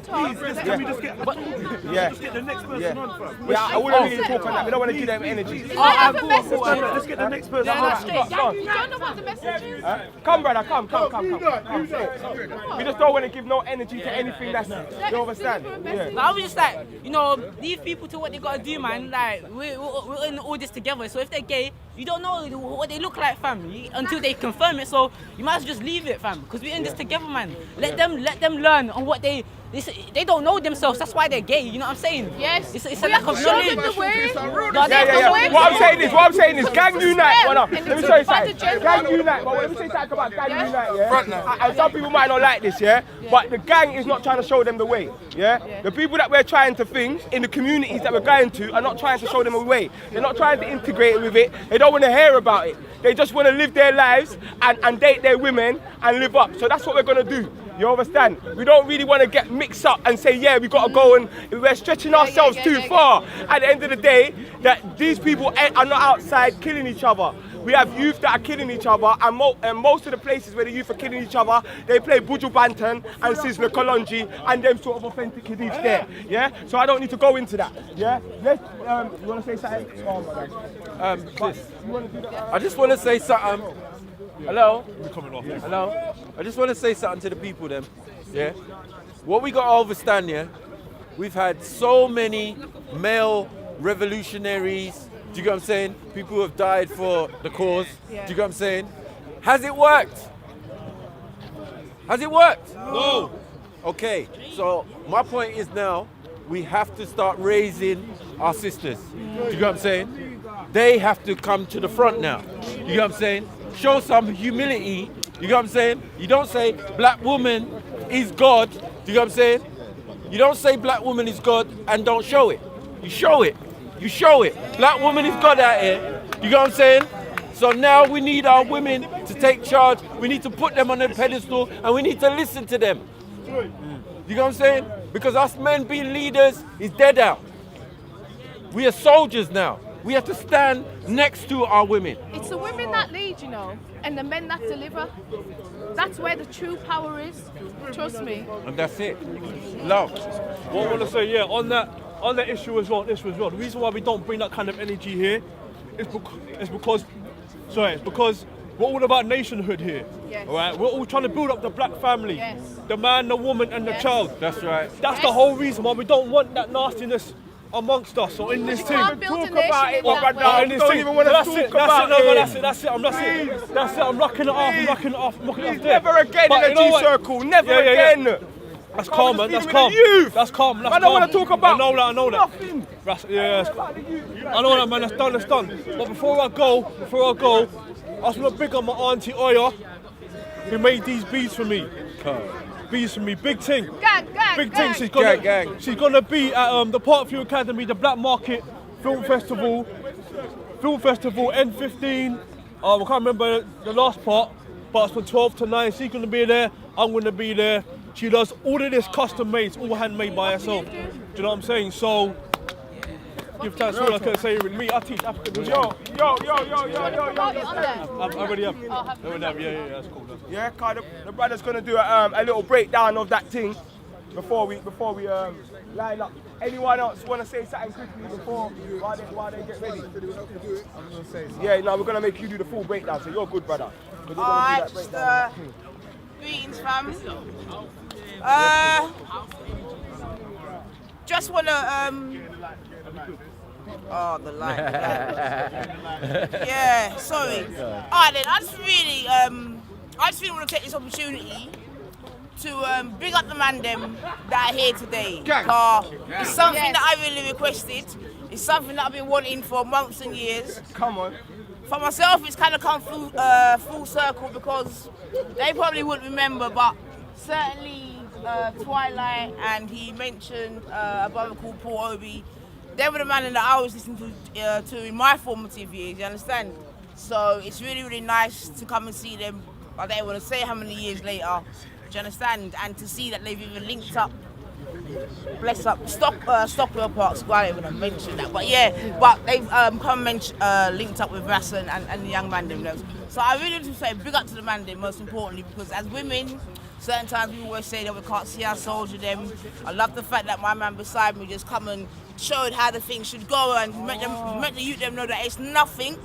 Can we just get the next person on, fam? Yeah, I wouldn't really talk on that. We don't want to give them energy. Let's get the next person on. You don't know what the message is? Come, brother, come. We just don't want to give no energy to anything that's, you understand? Yeah. I was just like, leave people to what they gotta do, man. Like, we're in all this together. So if they're gay, you don't know what they look like, fam, until they confirm it. So you might as well just leave it, fam, because we're in this together, man. Let them learn on what they don't know themselves. That's why they're gay. You know what I'm saying? Yes. It's a lack of knowledge. What I'm saying is, gang unite. Let me show you something. Gang unite. But let me say something about gang unite. Yeah. And some people might not like this, yeah. But the gang is not trying to show them the way. Yeah. The people that we're trying to things in the communities that we're going to are not trying to show them a way. They're not trying to integrate with it. They don't want to hear about it. They just want to live their lives and date their women and live up. So that's what we're gonna do. You understand? We don't really want to get mixed up and say, yeah, we got to go and we're stretching ourselves too far. At the end of the day, that these people are not outside killing each other. We have youth that are killing each other, and most of the places where the youth are killing each other, they play Buju Banton and Sizzla Kalonji and them sort of authentic kiddies there. Yeah? So I don't need to go into that. Yeah? Let's, you want to say something? Oh, my God. You want to do that? I just want to say something. Hello? Hello? I just want to say something to the people then. Yeah? What we got to understand, yeah? We've had so many male revolutionaries, do you get what I'm saying? People who have died for the cause, do you get what I'm saying? Has it worked? Has it worked? No. Okay, so my point is now, we have to start raising our sisters. Do you get what I'm saying? They have to come to the front now. You get what I'm saying? Show some humility. You get what I'm saying? You don't say black woman is God. Do you get what I'm saying? You don't say black woman is God and don't show it. You show it. You show it. Black woman is God out here. You get what I'm saying? So now we need our women to take charge. We need to put them on a pedestal and we need to listen to them. You get what I'm saying? Because us men being leaders is dead out. We are soldiers now. We have to stand next to our women. It's the women that lead, and the men that deliver. That's where the true power is. Trust me. And that's it. Love. What I want to say, on that issue as well, the reason why we don't bring that kind of energy here is because we're all about nationhood here. Yes. All right? We're all trying to build up the black family. Yes. The man, the woman, and the child. That's right. That's the whole reason why we don't want that nastiness amongst us or in this team. can't build a nation in that way. In this Don't team. even wanna That's talk it. about That's it. it. That's it. I'm locking it off. I'm locking it off. Please, never again in the G circle. Never again. That's calm, man. That's with calm. the youth. That's calm. That's I don't calm. want to talk about I know that. I know that. nothing. I know that, man. That's done. That's done. But before I go, I just want to big up my auntie Oya, who made these beads for me. Beads for me. Big thing. Big thing. She's gonna be at the Parkview Academy, the Black Market Film Festival N15. I can't remember the last part, but it's from 12 to 9. She's gonna be there. I'm gonna be there. She does all of this custom made, it's all handmade by herself. Do you know what I'm saying? So, give thanks to all I can say with me. I teach African. Yo. I already have. Yeah, that's cool. Yeah, Carl, the brother's gonna do a little breakdown of that thing before we line up. Anyone else want to say something quickly while they get ready? Yeah, no, we're gonna make you do the full breakdown. So you're good, brother. Alright, just greetings, fam. Just wanna oh, the light. Yeah, sorry. Alright then, I just really want to take this opportunity to big up the man them that are here today. It's something that I really requested. It's something that I've been wanting for months and years. Come on. For myself, it's kind of come full circle because they probably wouldn't remember, but certainly Twilight, and he mentioned a brother called Paul Obi. They were the man that I was listening to in my formative years, you understand? So it's really, really nice to come and see them. I don't want to say how many years later, do you understand? And to see that they've even linked up, bless up, Stockwell Park Square, I don't want to mention that. But yeah, but they've linked up with Rassan and the young man them. So I really want to say big up to the man them, most importantly, because as women, certain times we always say that we can't see our soldier them. I love the fact that my man beside me just come and showed how the thing should go and make the youth them know that it's nothing.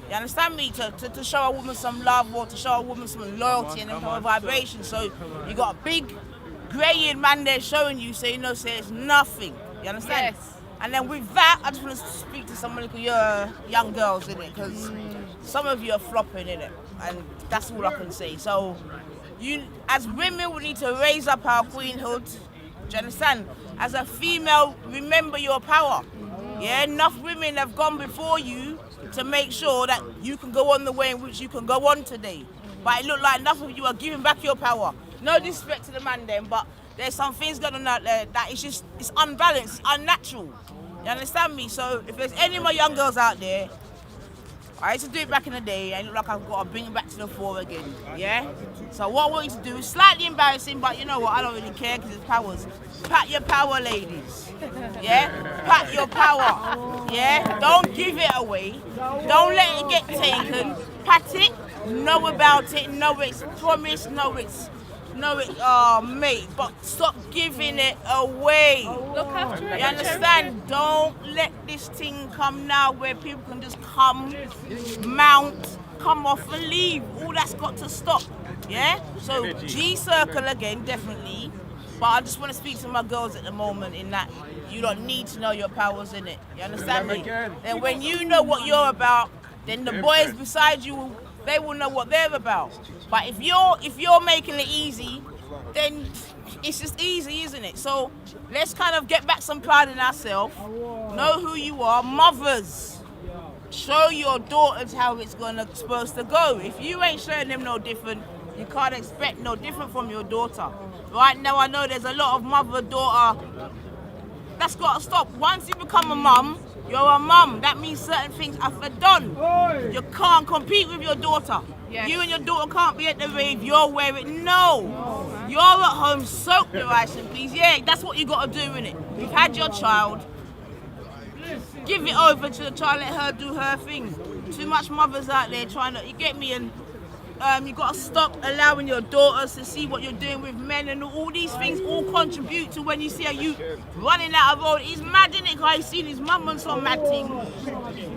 You understand me? To show a woman some love or to show a woman some loyalty and some vibration. So you got a big grey-haired man there showing you, so you know, say it's nothing. You understand? Yes. And then with that, I just want to speak to some of your young girls, innit? Because some of you are flopping, innit? And that's all I can say. So you, as women, we need to raise up our queenhood. Do you understand? As a female, remember your power. Yeah, enough women have gone before you to make sure that you can go on the way in which you can go on today. But it looked like enough of you are giving back your power. No disrespect to the man then, but there's some things going on out there that it's unbalanced, it's unnatural. You understand me? So if there's any of my young girls out there, I used to do it back in the day, and it look like I've got to bring it back to the fore again, yeah? So what I want you to do is slightly embarrassing, but you know what, I don't really care because it's powers. Pat your power, ladies, yeah? Pat your power, yeah? Don't give it away. Don't let it get taken. Pat it, know about it, know it's promised, know it's, mate, but stop giving it away. Look after it. You understand? Don't let this thing come now where people can just come, mount, come off and leave. All that's got to stop. Yeah? So G circle again, definitely. But I just want to speak to my girls at the moment in that you don't need to know your powers in it. You understand me? And when you know what you're about, then the boys beside you, they will know what they're about. But if you're making it easy, then it's just easy, isn't it? So let's kind of get back some pride in ourselves. Know who you are. Mothers, show your daughters how it's supposed to go. If you ain't showing them no different, you can't expect no different from your daughter. Right now I know there's a lot of mother-daughter. That's got to stop. Once you become a mum, you're a mum. That means certain things are for done. You can't compete with your daughter. Yes. You and your daughter can't be at the rave, you're wearing. No. You're at home, soak the rice and peas. Yeah, that's what you got to do, innit? You've had your child. Give it over to the child, let her do her thing. Too much mothers out there trying to, you get me? And you got to stop allowing your daughters to see what you're doing with men, and all these things all contribute to when you see a youth running out of road. He's mad, innit? Because he's seen his mum on some mad thing.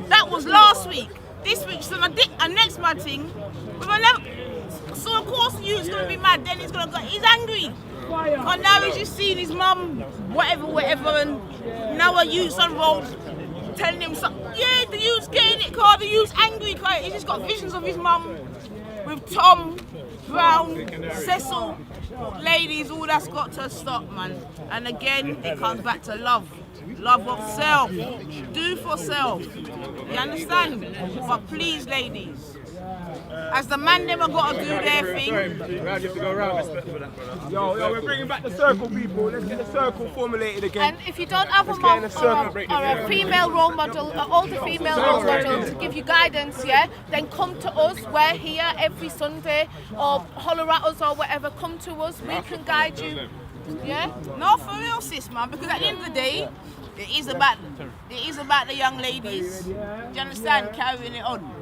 That was last week. This week's on a next mad thing. So of course the youth's going to be mad, then he's going to go, he's angry. And now he's just seen his mum, whatever, and now a youth's on road telling him something. Yeah, the youth's getting it, car. The youth's angry, car. He's just got visions of his mum with Tom, Brown, Cecil, ladies. All that's got to stop, man. And again, it comes back to love. Love of self. Do for self. You understand? But please, ladies, as the man never got to do their thing. Yo, we're bringing back the circle, people. Let's get the circle formulated again. And if you don't have a mom or a female role model, an older female role model to give you guidance, yeah, then come to us. We're here every Sunday, or holler at us or whatever. Come to us. We can guide you. Yeah? No, for real, sis, man. Because at the end of the day, it is about the young ladies. Do you understand? Carrying it on.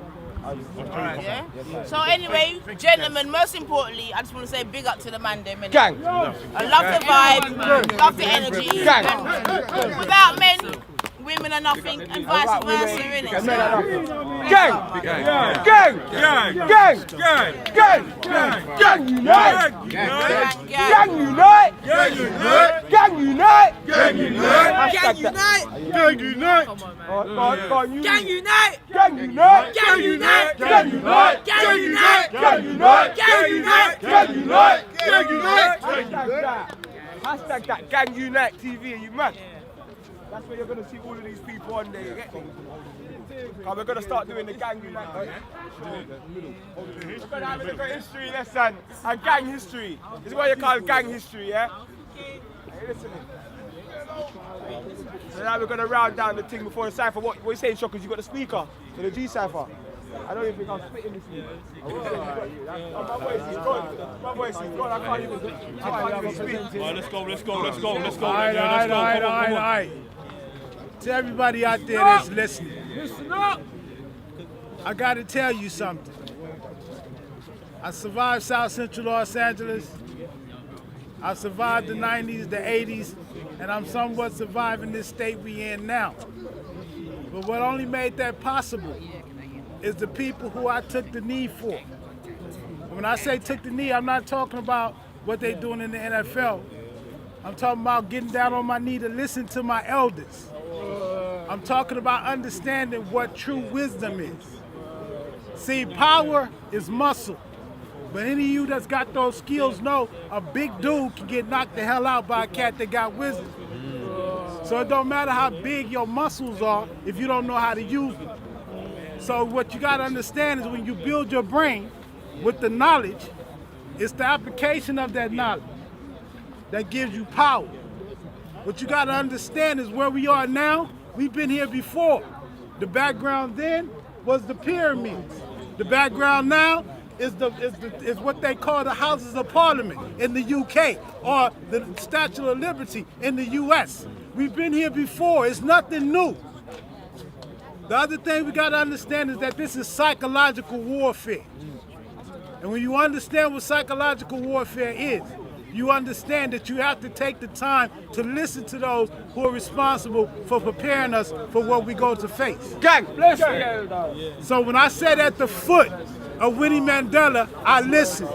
Yeah. So anyway, gentlemen, most importantly, I just want to say big up to the man them. Gang. I love the vibe, love the energy. Gang. And without men, women are nothing, and vice versa, innit? Gang. Gang. Gang. Gang. Gang. Gang unite. Gang unite. Gang unite. Gang unite. Gang unite. Gang unite. Gang unite. Gang unite. Gang unite. Gang unite. Gang unite. Gang unite. Gang unite. Gang unite. Gang unite. Gang unite. Hashtag that. Gang unite TV. Are you mad? That's where you're going to see all of these people on there, you get me? We're going to start doing the gang unite. We're going to have a little history lesson and gang history. This is what you call gang history, yeah? Hey, listen. So now we're going to round down the thing before the cypher. What are you saying, Shockers? You got the speaker for the G cypher. I don't even think I'm spitting this thing. My voice is gone. My voice is gone. I can't even speak. Let's go. All right. To everybody out there that's listening, listen up. I got to tell you something. I survived South Central Los Angeles. I survived the 90s, the 80s, and I'm somewhat surviving this state we in now. But what only made that possible is the people who I took the knee for. And when I say took the knee, I'm not talking about what they're doing in the NFL. I'm talking about getting down on my knee to listen to my elders. I'm talking about understanding what true wisdom is. See, power is muscle. But any of you that's got those skills know a big dude can get knocked the hell out by a cat that got wisdom. So it don't matter how big your muscles are if you don't know how to use them. So what you got to understand is when you build your brain with the knowledge, it's the application of that knowledge that gives you power. What you got to understand is where we are now, we've been here before. The background then was the pyramids. The background now is what they call the Houses of Parliament in the UK or the Statue of Liberty in the US. We've been here before, it's nothing new. The other thing we got to understand is that this is psychological warfare. And when you understand what psychological warfare is, you understand that you have to take the time to listen to those who are responsible for preparing us for what we go to face. Gang! Bless you. So when I said at the foot of Winnie Mandela, I listened.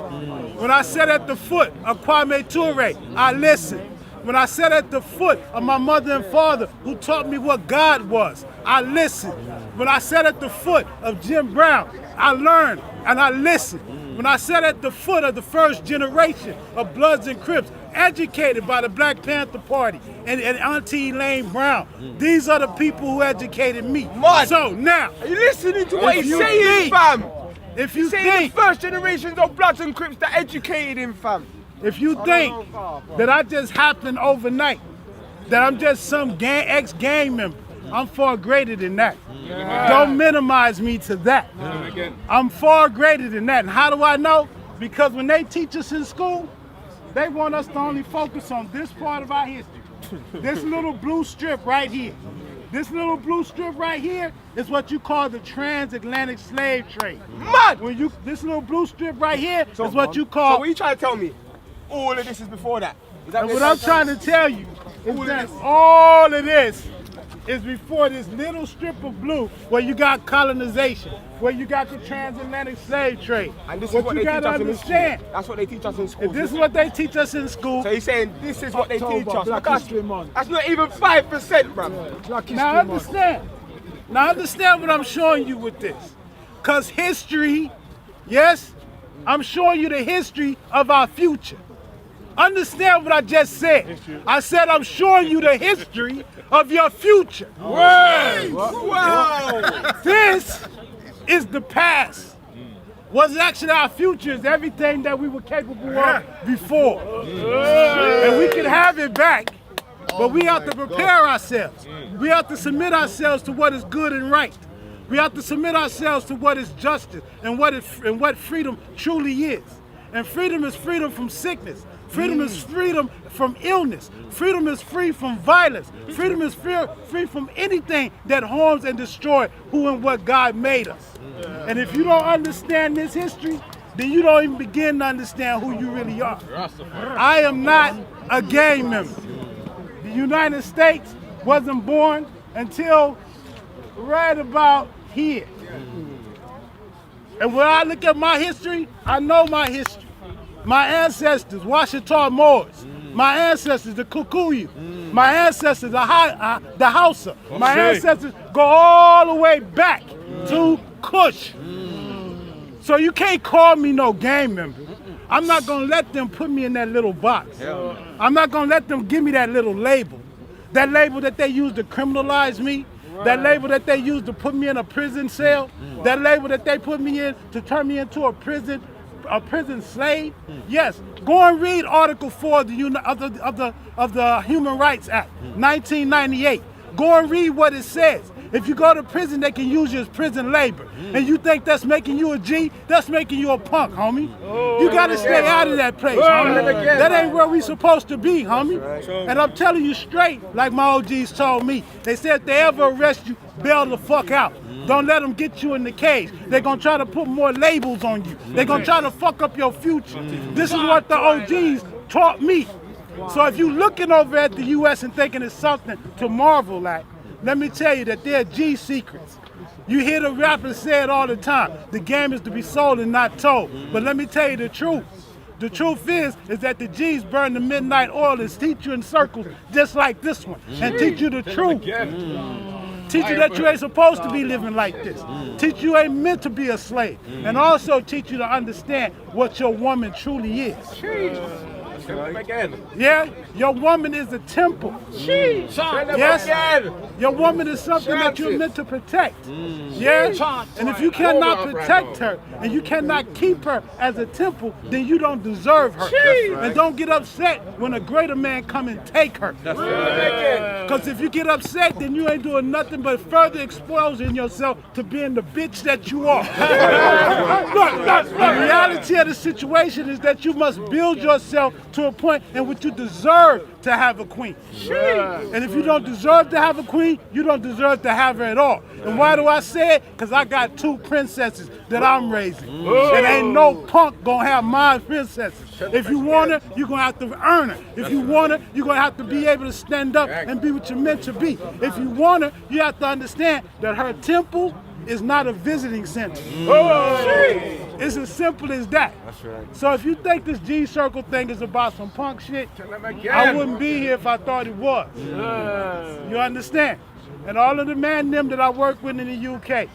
When I said at the foot of Kwame Ture, I listened. When I sat at the foot of my mother and father who taught me what God was, I listened. When I sat at the foot of Jim Brown, I learned and I listened. When I sat at the foot of the first generation of Bloods and Crips, educated by the Black Panther Party and Auntie Elaine Brown, these are the people who educated me. Man. So now, are you listening to what he's saying, fam? If you think the first generations of Bloods and Crips that educated him, fam. If you think that I just happened overnight, that I'm just some ex-gang member, I'm far greater than that. Don't minimize me to that. I'm far greater than that. And how do I know? Because when they teach us in school, they want us to only focus on this part of our history. This little blue strip right here. This little blue strip right here is what you call the transatlantic slave trade. Man! This little blue strip right here is what you call... So what are you trying to tell me? All of this is before that. And what I'm trying to tell you is that all of this is before this little strip of blue where you got colonization, where you got the transatlantic slave trade. And this is what you they teach gotta us understand. in school. That's what they teach us in school. If this is what they teach us in school. So he's saying this is what they teach us. Black History Month. That's not even 5%, bro. Now understand. Now understand what I'm showing you with this. Because history, yes, I'm showing you the history of our future. Understand what I just said. I said I'm showing you the history of your future. Wow. This is the past. What's actually our future is everything that we were capable of before. And we can have it back, but we have to prepare ourselves. We have to submit ourselves to what is good and right. We have to submit ourselves to what is justice and what freedom truly is. And freedom is freedom from sickness. Freedom is freedom from illness. Freedom is free from violence. Freedom is free from anything that harms and destroys who and what God made us. And if you don't understand this history, then you don't even begin to understand who you really are. I am not a gang member. The United States wasn't born until right about here. And when I look at my history, I know my history. My ancestors, Washita Moors. My ancestors, the Kikuyu. My ancestors, the Hausa. My ancestors go all the way back to Kush. So you can't call me no gang member. I'm not gonna let them put me in that little box. I'm not gonna let them give me that little label. That label that they use to criminalize me. That label that they use to put me in a prison cell. That label that they put me in to turn me into a prison slave. Yes, go and read Article 4 of the Human Rights Act, 1998. Go and read what it says. If you go to prison, they can use you as prison labor. And you think that's making you a G? That's making you a punk, homie. You gotta stay out of that place, homie. That ain't where we supposed to be, homie. And I'm telling you straight, like my OGs told me. They said if they ever arrest you, bail the fuck out. Don't let them get you in the cage. They're gonna try to put more labels on you. They're gonna try to fuck up your future. This is what the OGs taught me. So if you looking over at the US and thinking it's something to marvel at, let me tell you that they're G secrets. You hear the rappers say it all the time. The game is to be sold and not told. But let me tell you the truth. The truth is that the G's burn the midnight oil and teach you in circles just like this one. And teach you the truth. Teach you that you ain't supposed to be living like this. Teach you ain't meant to be a slave. And also teach you to understand what your woman truly is. Yeah, your woman is a temple. Yes, your woman is something that you're meant to protect. Yeah, and if you cannot protect her and you cannot keep her as a temple, then you don't deserve her. And don't get upset when a greater man come and take her. Because if you get upset, then you ain't doing nothing but further exposing yourself to being the bitch that you are. Look, the reality of the situation is that you must build yourself to a point in which you deserve to have a queen. And if you don't deserve to have a queen, you don't deserve to have her at all. And why do I say it? Because I got 2 princesses that I'm raising. And ain't no punk gonna have my princesses. If you want her, you're gonna have to earn her. If you want her, you're gonna have to be able to stand up and be what you're meant to be. If you want her, you have to understand that her temple is not a visiting center. It's as simple as that. So if you think this G Circle thing is about some punk shit, I wouldn't be here if I thought it was. You understand? And all of the man them that I work with in the UK,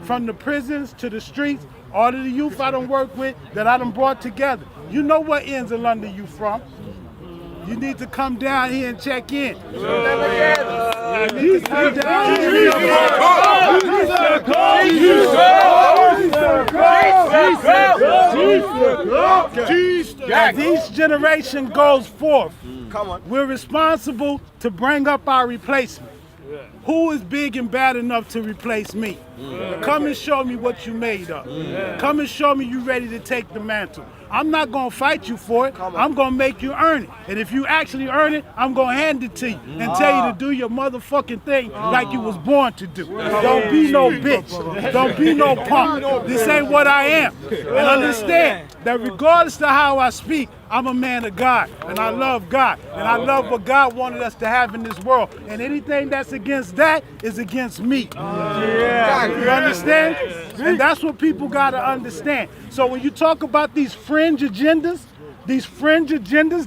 from the prisons to the streets, all of the youth I done work with that I done brought together. You know what ends of London you from. You need to come down here and check in. As each generation goes forth, we're responsible to bring up our replacement. Who is big and bad enough to replace me? Come and show me what you made of. Come and show me you ready to take the mantle. I'm not gonna fight you for it. I'm gonna make you earn it. And if you actually earn it, I'm gonna hand it to you and tell you to do your motherfucking thing like you was born to do. Don't be no bitch. Don't be no punk. This ain't what I am. And understand that regardless of how I speak, I'm a man of God, and I love God, and I love what God wanted us to have in this world. And anything that's against that is against me. You understand? And that's what people gotta understand. So when you talk about these fringe agendas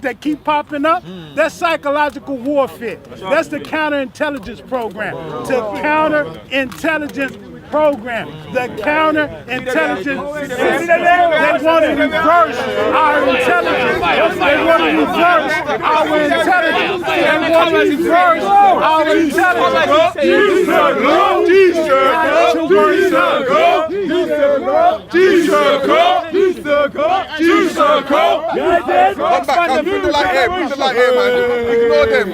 that keep popping up, that's psychological warfare. That's the counterintelligence program. To counterintelligence program. The counterintelligence. They want to reverse our intelligence. They want to reverse our intelligence. They want to reverse our intelligence.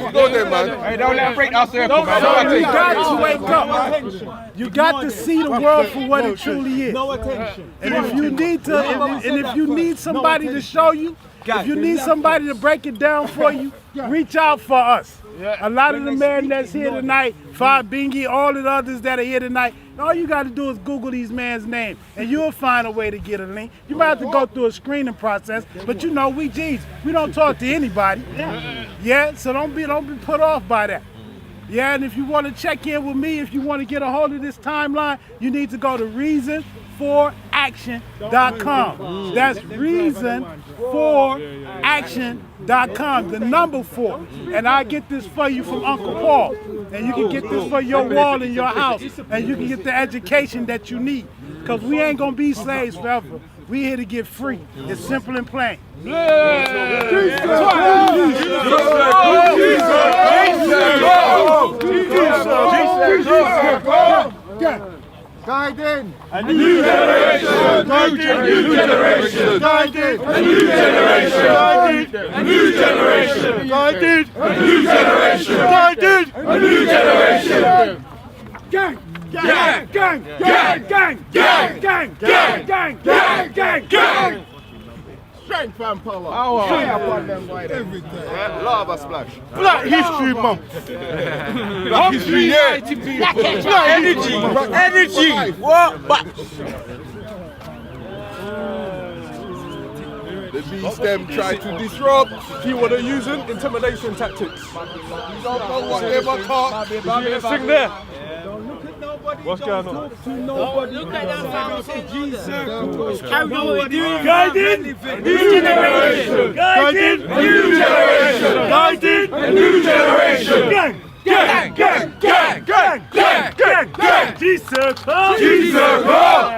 Ignore them, man. Hey, don't let them break our circle, man. You got to wake up. You got to see the world for what it truly is. No attention. And if you need to, and if you need somebody to show you, if you need somebody to break it down for you, reach out for us. A lot of the men that's here tonight, Bingy, all of the others that are here tonight, all you got to do is Google these man's name, and you'll find a way to get a link. You might have to go through a screening process, but you know we G's. We don't talk to anybody. Yeah, so don't be put off by that. Yeah, and if you want to check in with me, if you want to get a hold of this timeline, you need to go to reasonforaction.com. That's reasonforaction.com, the number 4. And I get this for you from Uncle Paul. And you can get this for your wall in your house. And you can get the education that you need. Because we ain't going to be slaves forever. We here to get free. It's simple and plain. Guiding a new generation. Guiding a new generation. Guiding a new generation. Guiding a new generation. Guiding a new generation. Guiding a new generation. Gang! Gang! Gang! Gang! Gang! Gang! Gang! Gang! Gang! Gang! Gang! Gang! Strength and power. Everything. Lava splash. Black History Month. Black History, yeah. Black energy. Energy. What? The beast them try to disrupt. He want to using intimidation tactics. You don't know what they ever taught. Sing there. What's going on? Look at that family. Carry on what we're doing. Guiding a new generation. Guiding a new generation. Guiding a new generation. Gang! Gang! Gang! Gang! Gang! Gang! Gang! Gang! G-Circle! G-Circle!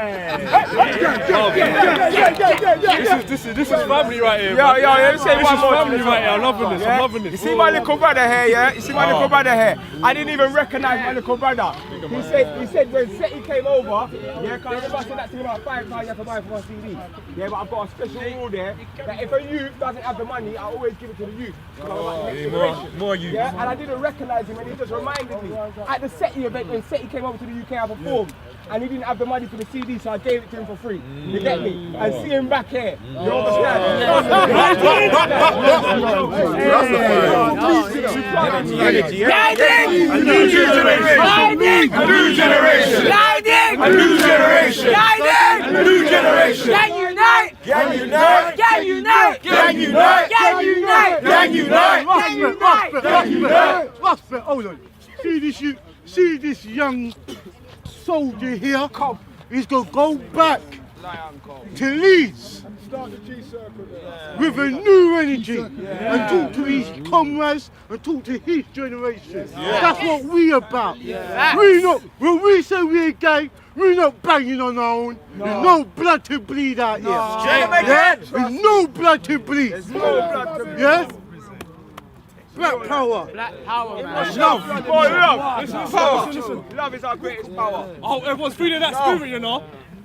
This is family right here. Yo, let me say this one is more family thing. right here. I'm loving this. I'm loving this. You see my little brother here, yeah? You see my little brother here? I didn't even recognize my little brother. He said when Seti came over, yeah, because I remember I said that to him about 5 times you have to buy for a CD. Yeah, but I've got a special rule there that if a youth doesn't have the money, I always give it to the youth. More youth. Yeah, and I didn't recognize him, and he just reminded me at the Seti event when Seti came over to the UK, I performed. And he didn't have the money for the CD, so I gave it to him for free. You get me? And see him back here. You understand? Guiding a new generation. Guiding a new generation. Guiding a new generation. Guiding a new generation. Gang unite. Gang unite. Gang unite. Gang unite. Gang unite. Gang unite. Gang unite. Gang unite. Hold on. See this young soldier here. He's gonna go back to Leeds with a new energy and talk to his comrades and talk to his generation. That's what we about. We not, when we say we're a gang, we're not banging on our own. There's no blood to bleed out here. Yeah? There's no blood to bleed. Yeah? Black power. Black power, man. Love. Love. Love is our greatest power. Oh, everyone's feeling that spirit, you know.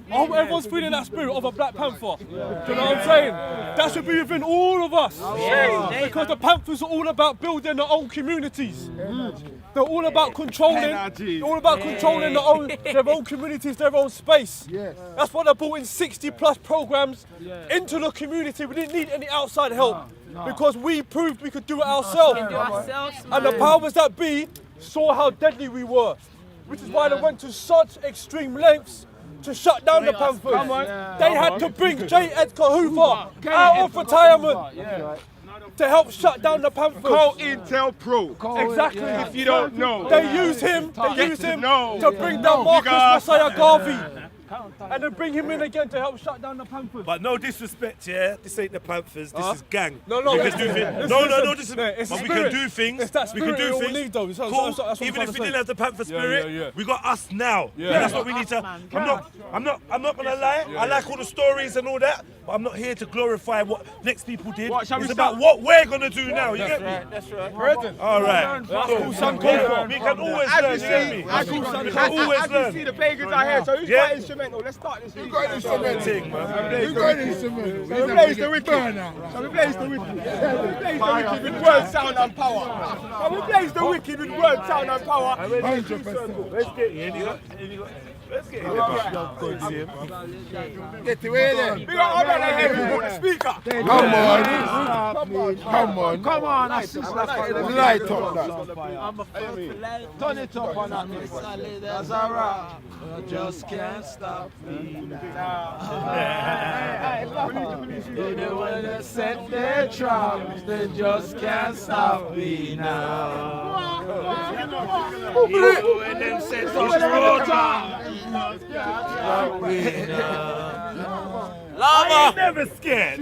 I hope everyone's feeling that spirit of a Black Panther. Do you know what I'm saying? That should be within all of us. Because the Panthers are all about building their own communities. They're all about controlling. They're all about controlling their own communities, their own space. That's why they brought in 60+ programs into the community. We didn't need any outside help because we proved we could do it ourselves. And the powers that be saw how deadly we were, which is why they went to such extreme lengths to shut down the Panthers. They had to bring J. Edgar Hoover out of retirement to help shut down the Panthers. Call Intel Pro. Exactly. If you don't know. They use him to bring down Marcus Messiah Garvey. And then bring him in again to help shut down the Panthers. But no disrespect, yeah. This ain't the Panthers. This is gang. No, we can do things. No disrespect. But we can do things. It's that spirit we can do things. Though. Cool. Even if we didn't have the Panther spirit, we got us now. Yeah. That's what we need to. I'm not gonna lie. I like all the stories and all that, but I'm not here to glorify what next people did. It's about what we're gonna do now. You get me? That's right. All right. We can always learn. As you see the pagans are here, so who's got instrumental? Let's start this. Who got instrumental? Who got instrumental? So we blaze the wicked. So we blaze the wicked. We blaze the wicked with word, sound and power. So we blaze the wicked with word, sound and power. 100%. Let's get in. Let's get in. Get to where then? We got all that here. We put the speaker. Come on. Light up that. Turn it up on that. That's all right. Just can't stop me now. They wanna set their traps, they just can't stop me now. When them set their traps, stop me now. I ain't never scared.